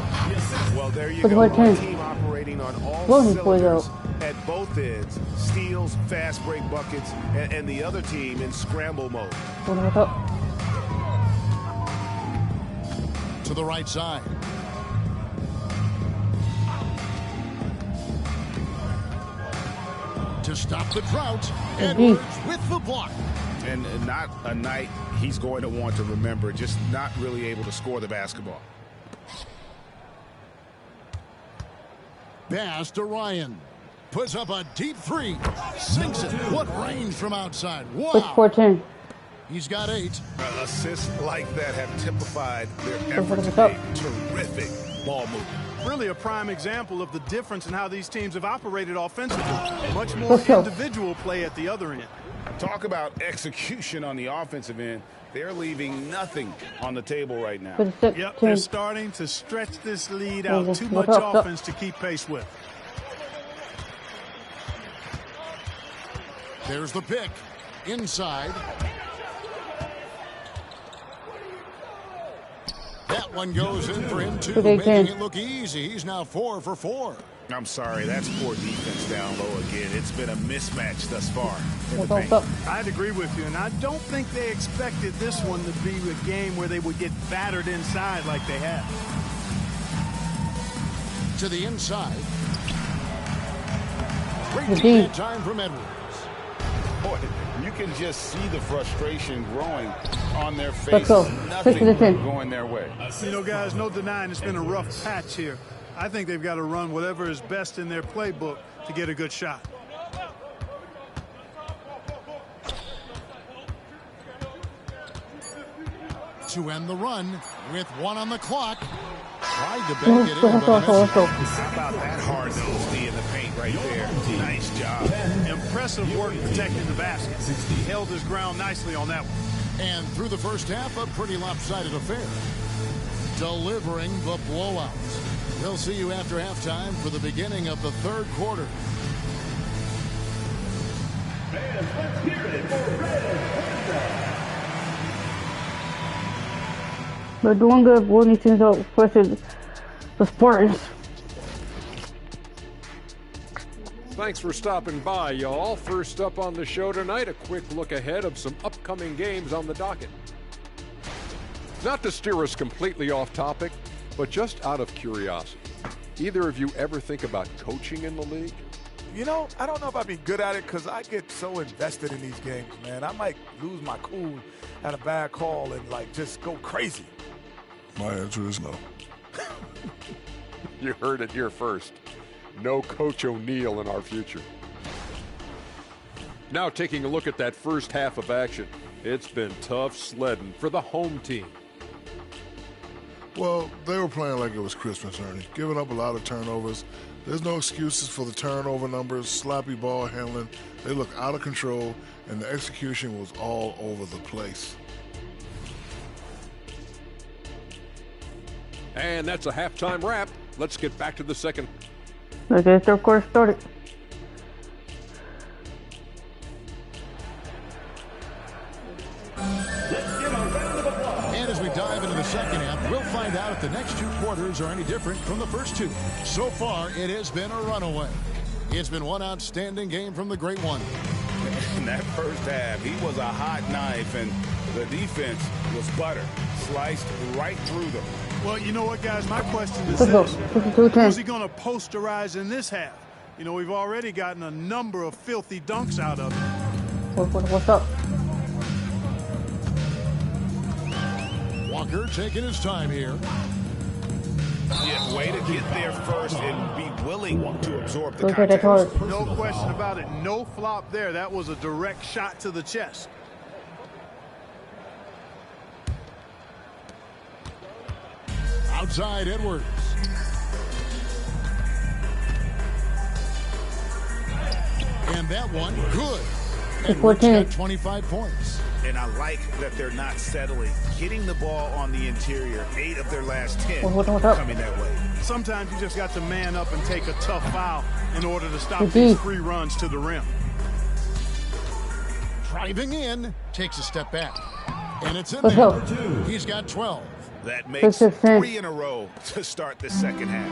Well, there you go. One team operating on all cylinders at both ends. Steals, fast break buckets, and the other team in scramble mode. To the right side. To to stop the drought. Edwards with the block. And not a night he's going to want to remember, just not really able to score the basketball. Pass to Ryan. Puts up a deep three. Sinks it. What range from outside. Wow. 14. He's got 8. Assists like that have typified their effort to make terrific ball movement. Really a prime example of the difference in how these teams have operated offensively. Much more individual play at the other end. Talk about execution on the offensive end. They're leaving nothing on the table right now. Yep, they're starting to stretch this lead out. Too much offense to keep pace with. There's the pick. Inside. That one goes in for him, too, making it look easy. He's now 4 for 4. I'm sorry, that's poor defense down low again. It's been a mismatch thus far. I'd agree with you, and I don't think they expected this one to be a game where they would get battered inside like they have. To the inside. Great defense time from Edwards. Boy, you can just see the frustration growing on their face. Nothing going their way. You know, guys, no denying it's been a rough patch here. I think they've got to run whatever is best in their playbook to get a good shot. To end the run with 1 on the clock. Tried to bank it in, but how about that hard-nosed D in the paint right there? Nice job. Impressive work protecting the basket. He held his ground nicely on that one. And through the first half, a pretty lopsided affair. Delivering the blowout. We'll see you after halftime for the beginning of the third quarter. Fans, let's hear it for Red. They're doing good. Warning teams out pressured the Spartans. Thanks for stopping by, y'all. First up on the show tonight, a quick look ahead of some upcoming games on the docket. Not to steer us completely off topic, but just out of curiosity, either of you ever think about coaching in the league? You know, I don't know if I'd be good at it because I get so invested in these games, man. I might lose my cool at a bad call and, like, just go crazy. My answer is no. You heard it here first. No Coach O'Neal in our future. Now taking a look at that first half of action. It's been tough sledding for the home team. Well, they were playing like it was Christmas, Ernie. Giving up a lot of turnovers. There's no excuses for the turnover numbers, sloppy ball handling. They look out of control, and the execution was all over the place. And that's a halftime wrap. Let's get back to the second. Okay, third quarter started. And as we dive into the second half, we'll find out if the next 2 quarters are any different from the first 2. So far, it has been a runaway. It's been one outstanding game from the Great One. In that first half, he was a hot knife, and the defense was butter, sliced right through them. Well, you know what, guys? My question is this. Who's he going to posterize in this half? You know, we've already gotten a number of filthy dunks out of him. What's up? Walker taking his time here. Yeah, way to get there first and be willing to absorb the contact. No question about it. No flop there. That was a direct shot to the chest. Outside Edwards. And that one, good. Edwards got 25 points. And I like that they're not settling. Getting the ball on the interior, 8 of their last 10 coming that way. Sometimes you just got to man up and take a tough foul in order to stop these free runs to the rim. Driving in, takes a step back. And it's in there. He's got 12. That makes 3 in a row to start the second half.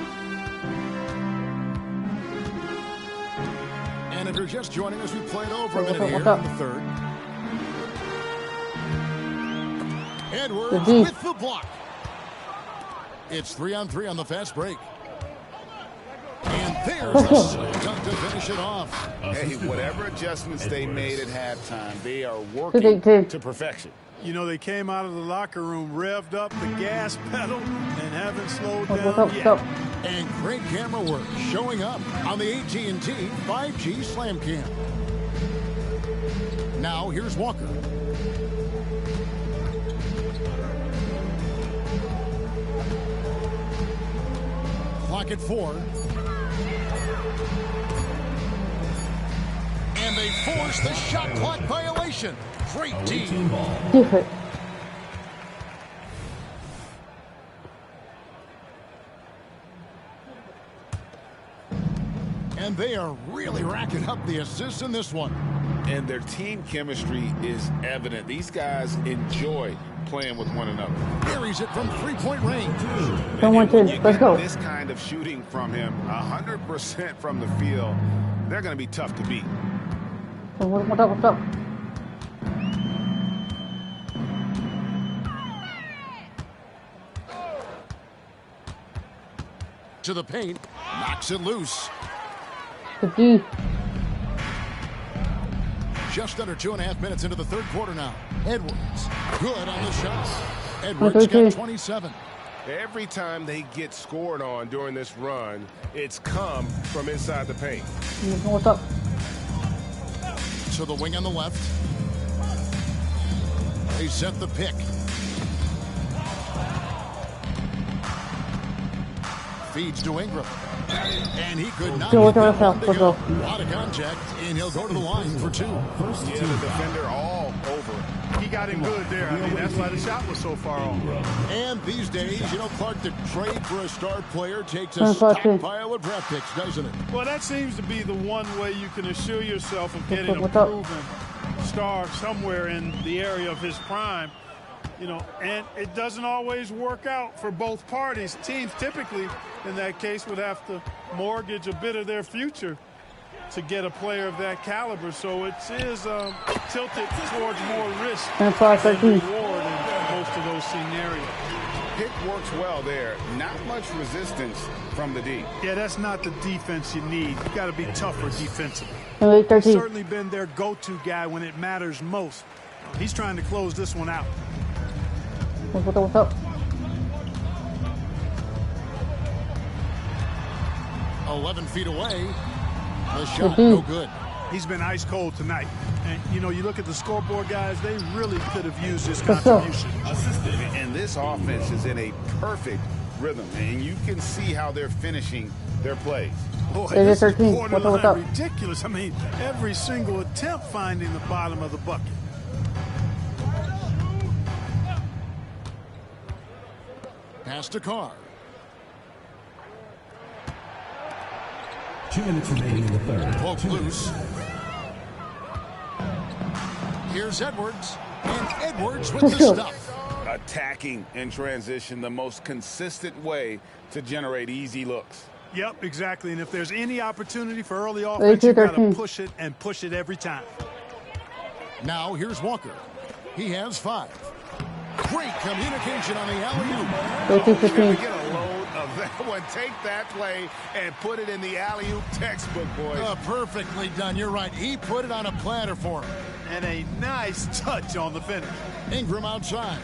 And if you're just joining us, we played over a minute here in the third. Edwards with the block. It's 3-on-3 on the fast break. And There's the slam dunk to finish it off. Hey, whatever adjustments they made at halftime, they are working to perfection. You know, they came out of the locker room, revved up the gas pedal, and haven't slowed down yet. And great camera work showing up on the AT&T 5G Slam Cam. Now here's Walker. Clock at 4. And they force the shot clock violation. Great team. And they are really racking up the assists in this one. And their team chemistry is evident. These guys enjoy playing with one another. Carries it from three-point range. Let's go. This kind of shooting from him, 100% from the field, they're going to be tough to beat. What's up? To the paint, knocks it loose. Just under 2.5 minutes into the third quarter now. Edwards, good on the shot. Edwards got 27. Every time they get scored on during this run, it's come from inside the paint. What's up? To the wing on the left. They set the pick. Feeds to Ingram. And he could not get that one to go. Out of contact, and he'll go to the line for 2. Yeah, the defender all over. He got him good there. I mean, that's why the shot was so far off. And these days, you know, Clark, the trade for a star player takes a stockpile of draft picks, doesn't it? Well, that seems to be the one way you can assure yourself of getting a proven star somewhere in the area of his prime. You know, and it doesn't always work out for both parties. Teams typically, in that case, would have to mortgage a bit of their future to get a player of that caliber. So it is tilted towards more risk than reward in most of those scenarios. Pick works well there. Not much resistance from the D. Yeah, that's not the defense you need. You got to be tougher defensively. He's certainly been their go-to guy when it matters most. He's trying to close this one out. What's up? 11 feet away. The shot no good. He's been ice cold tonight. And, you know, you look at the scoreboard, guys, they really could have used this contribution. And this offense is in a perfect rhythm, and you can see how they're finishing their plays. Boy, this is borderline ridiculous. I mean, every single attempt finding the bottom of the bucket. Pass to Carr. 2 minutes remaining in the third. Poke loose. Here's Edwards. And Edwards with the stuff. Attacking in transition, the most consistent way to generate easy looks. Yep, exactly. And if there's any opportunity for early offense, you got to push it and push it every time. Now here's Walker. He has 5. Great communication on the alley-oop. Get a load of that one. Take that play and put it in the alley-oop textbook, boys. Perfectly done. You're right. He put it on a platter for him. And a nice touch on the finish. Ingram outside.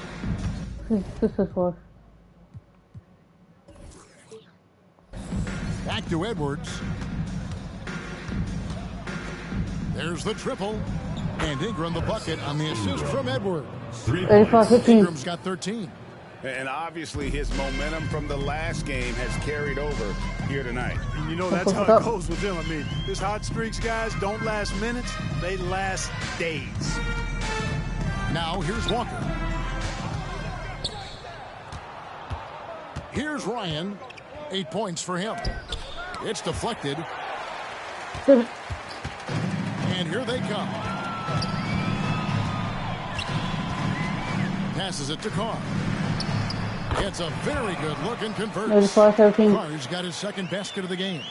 This is for. Back to Edwards. There's the triple. And Ingram the bucket on the assist from Edwards. Ingram's got 13. And obviously his momentum from the last game has carried over here tonight. And you know, that's how it goes with him. I mean, his hot streaks, guys, don't last minutes. They last days. Now here's Walker. Here's Ryan. 8 points for him. It's deflected. And here they come. Passes it to Carr. It's a very good look and converts. Carr's got his second basket of the game.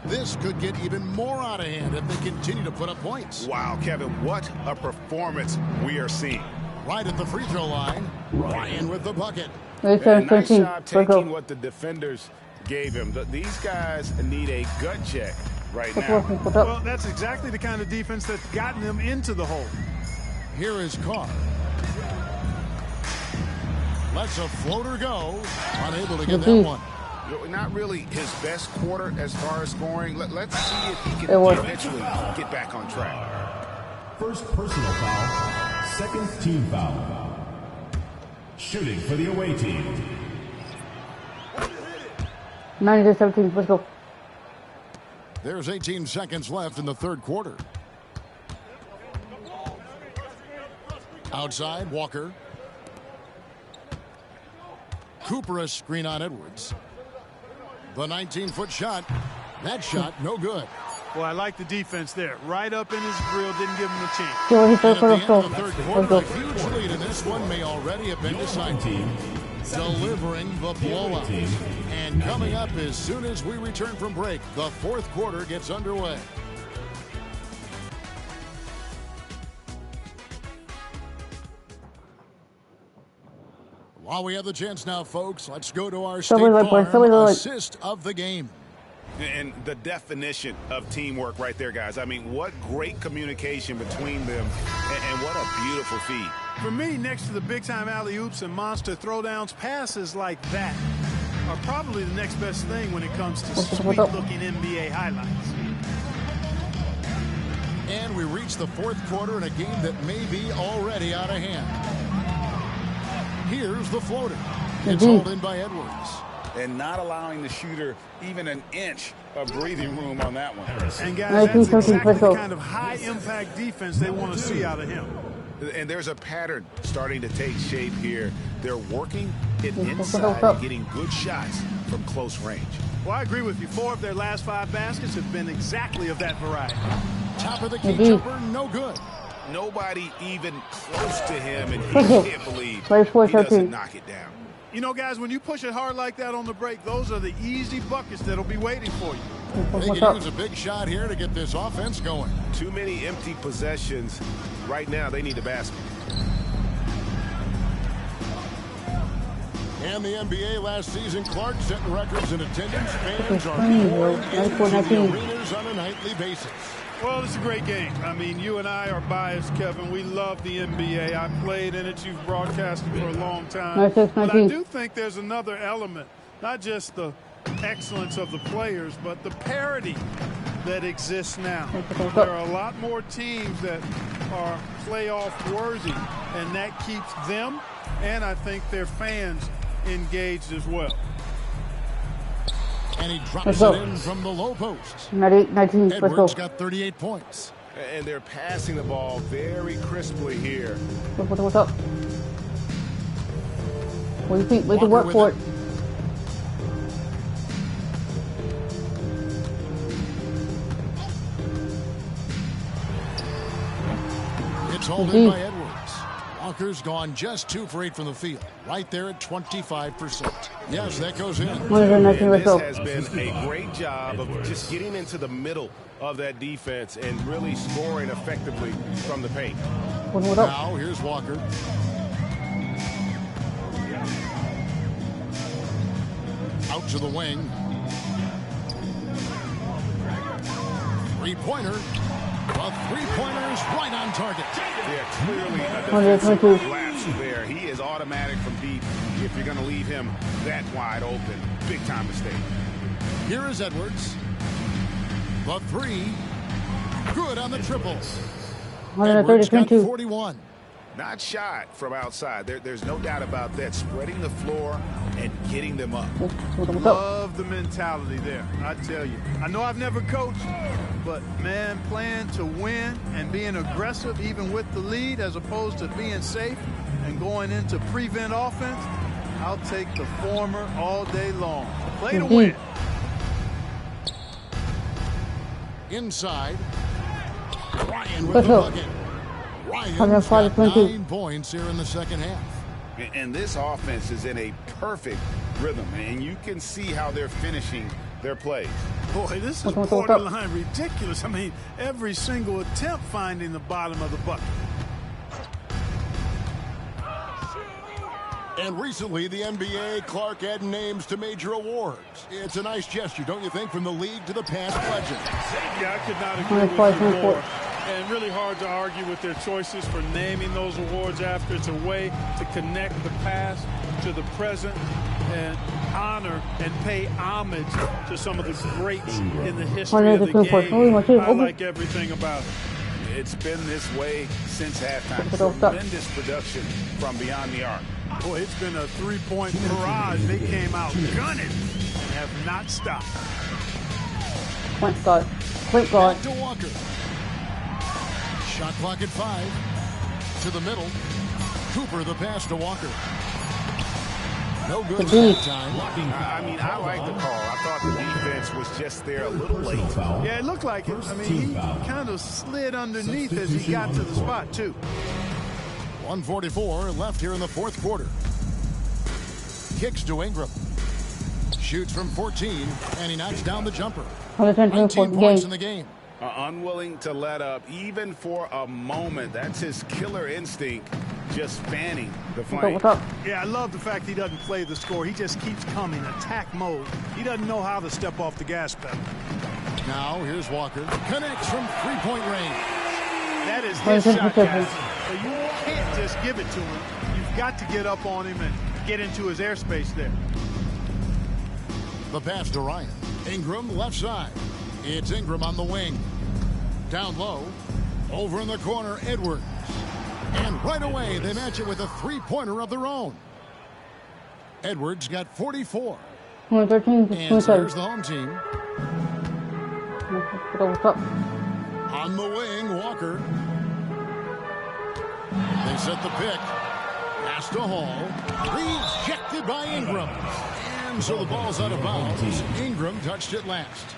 This could get even more out of hand if they continue to put up points. Wow, Kevin, what a performance we are seeing. Right at the free throw line, Ryan with the bucket. Nice job taking what the defenders gave him. These guys need a gut check right now. Well, that's exactly the kind of defense that's gotten them into the hole. Here is Carr. Lets a floater go. Unable to get that one. Not really his best quarter as far as scoring. Let's see if he can eventually get back on track. First personal foul, second team foul. Shooting for the away team. 9-17, let's go. There's 18 seconds left in the third quarter. Outside, Walker. Cooper a screen on Edwards. The 19-foot shot. That shot, no good. Well, I like the defense there. Right up in his grill, didn't give him a chance. And at the end of the third quarter, a huge lead in this one may already have been decided. Delivering the blowout. And coming up as soon as we return from break, the fourth quarter gets underway. While we have the chance now, folks, let's go to our State Farm assist of the game. And the definition of teamwork right there, guys. I mean, what great communication between them, and what a beautiful feed. For me, next to the big-time alley-oops and monster throwdowns, passes like that are probably the next best thing when it comes to sweet-looking NBA highlights. And we reach the fourth quarter in a game that may be already out of hand. Here's the floater. It's hauled in by Edwards. And not allowing the shooter even an inch of breathing room on that one. And guys, that's exactly the kind of high-impact defense they want to see out of him. And there's a pattern starting to take shape here. They're working it inside and getting good shots from close range. Well, I agree with you. 4 of their last 5 baskets have been exactly of that variety. Top of the key jumper, no good. Nobody even close to him, and he can't believe he doesn't knock it down. You know, guys, when you push it hard like that on the break, those are the easy buckets that'll be waiting for you. They can use a big shot here to get this offense going. Too many empty possessions. Right now, they need a basket. And the NBA last season, Clark setting records in attendance. Fans are pouring into the arenas on a nightly basis. Well, it's a great game. I mean, you and I are biased, Kevin. We love the NBA. I played in it. You've broadcasted for a long time. But I do think there's another element, not just the excellence of the players, but the parity that exists now. There are a lot more teams that are playoff worthy, and that keeps them and I think their fans engaged as well. And he drops it in from the low post. 19, Edwards got 38 points. And they're passing the ball very crisply here. What's up? What do you think? We can work for it. It's hauled in by Edwards. Walker's gone just 2 for 8 from the field. Right there at 25%. Yes, that goes in. And this has been a great job of just getting into the middle of that defense and really scoring effectively from the paint. Now, here's Walker. Out to the wing. Three-pointer. The three-pointer is right on target. Yeah, clearly a defensive lapse there. He is automatic from deep if you're going to leave him that wide open. Big-time mistake. Here is Edwards. The three. Good on the triple. Edwards got 41. Not shot from outside. There's no doubt about that. Spreading the floor and getting them up. Love the mentality there, I tell you. I know I've never coached, but, man, playing to win and being aggressive even with the lead as opposed to being safe and going into prevent offense, I'll take the former all day long. Play to win. Inside. Ryan with the bucket. Ryan's got 9 points here in the second half. And this offense is in a perfect rhythm, and you can see how they're finishing their plays. Boy, this is borderline ridiculous. I mean, every single attempt finding the bottom of the bucket. And recently, the NBA, Clark added names to major awards. It's a nice gesture, don't you think, from the league to the past legends? Yeah, I could not agree with you more. And really hard to argue with their choices for naming those awards after. It's a way to connect the past to the present and honor and pay homage to some of the greats in the history of the game. I like everything about it. It's been this way since halftime. Tremendous production from beyond the arc. Boy, it's been a three-point barrage. They came out gunning and have not stopped. Point guard. Point guard. Back to Walker. Shot clock at 5. To the middle. Cooper the pass to Walker. No good that time. I mean, I like the call. I thought the defense was just there a little late. Yeah, it looked like it. I mean, he kind of slid underneath as he got to the spot, too. 1:44 left here in the fourth quarter. Kicks to Ingram. Shoots from 14, and he knocks down the jumper. 19 points in the game. Unwilling to let up, even for a moment. That's his killer instinct, just fanning the flame. Yeah, I love the fact he doesn't play the score. He just keeps coming, attack mode. He doesn't know how to step off the gas pedal. Now, here's Walker. Connects from three-point range. That is his shot, guys. So you can't just give it to him. You've got to get up on him and get into his airspace there. The pass to Ryan. Ingram left side. It's Ingram on the wing. Down low. Over in the corner, Edwards. And right away, they match it with a three-pointer of their own. Edwards got 44. And so here's the home team. On the wing, Walker. They set the pick. Pass to Hall. Rejected by Ingram. And so the ball's out of bounds. Ingram touched it last.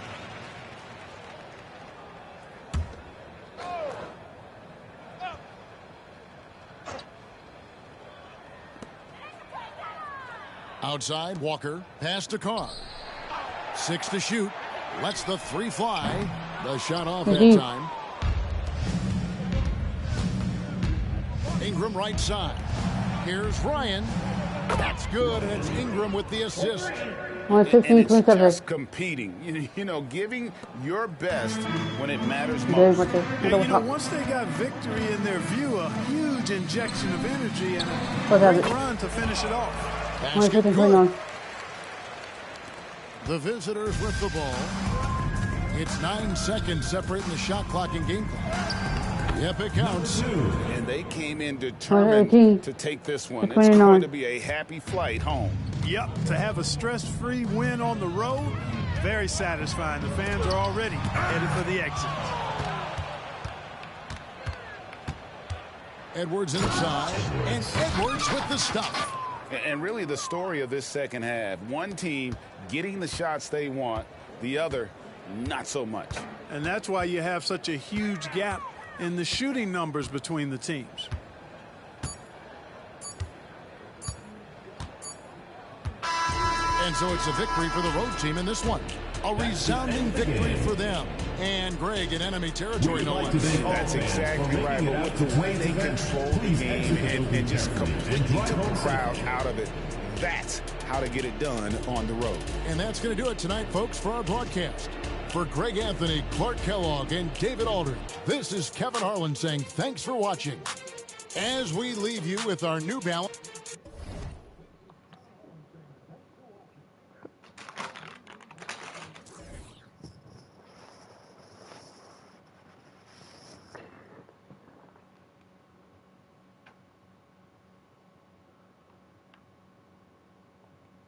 Outside, Walker. Pass to Carr. 6 to shoot. Lets the 3 fly. The shot off that time. Ingram right side. Here's Ryan. That's good, and it's Ingram with the assist. And it's just competing, you know, giving your best when it matters most. And, you know, once they got victory in their view, a huge injection of energy and a great run to finish it off. Basket good. The visitors with the ball. It's 9 seconds separating the shot clock and game clock. Yep, it counts. And they came in determined to take this one. It's going to be a happy flight home. Yep, to have a stress-free win on the road, very satisfying. The fans are already headed for the exit. Edwards inside, and Edwards with the stuff. And really the story of this second half, one team getting the shots they want, the other not so much. And that's why you have such a huge gap in the shooting numbers between the teams. And so it's a victory for the road team in this one. A resounding victory for them. And Greg in enemy territory, no less. That's exactly right. But with the way they control the game and just completely took the crowd out of it, that's how to get it done on the road. And that's going to do it tonight, folks, for our broadcast. For Greg Anthony, Clark Kellogg, and David Aldridge, this is Kevin Harlan saying thanks for watching. As we leave you with our New Balance.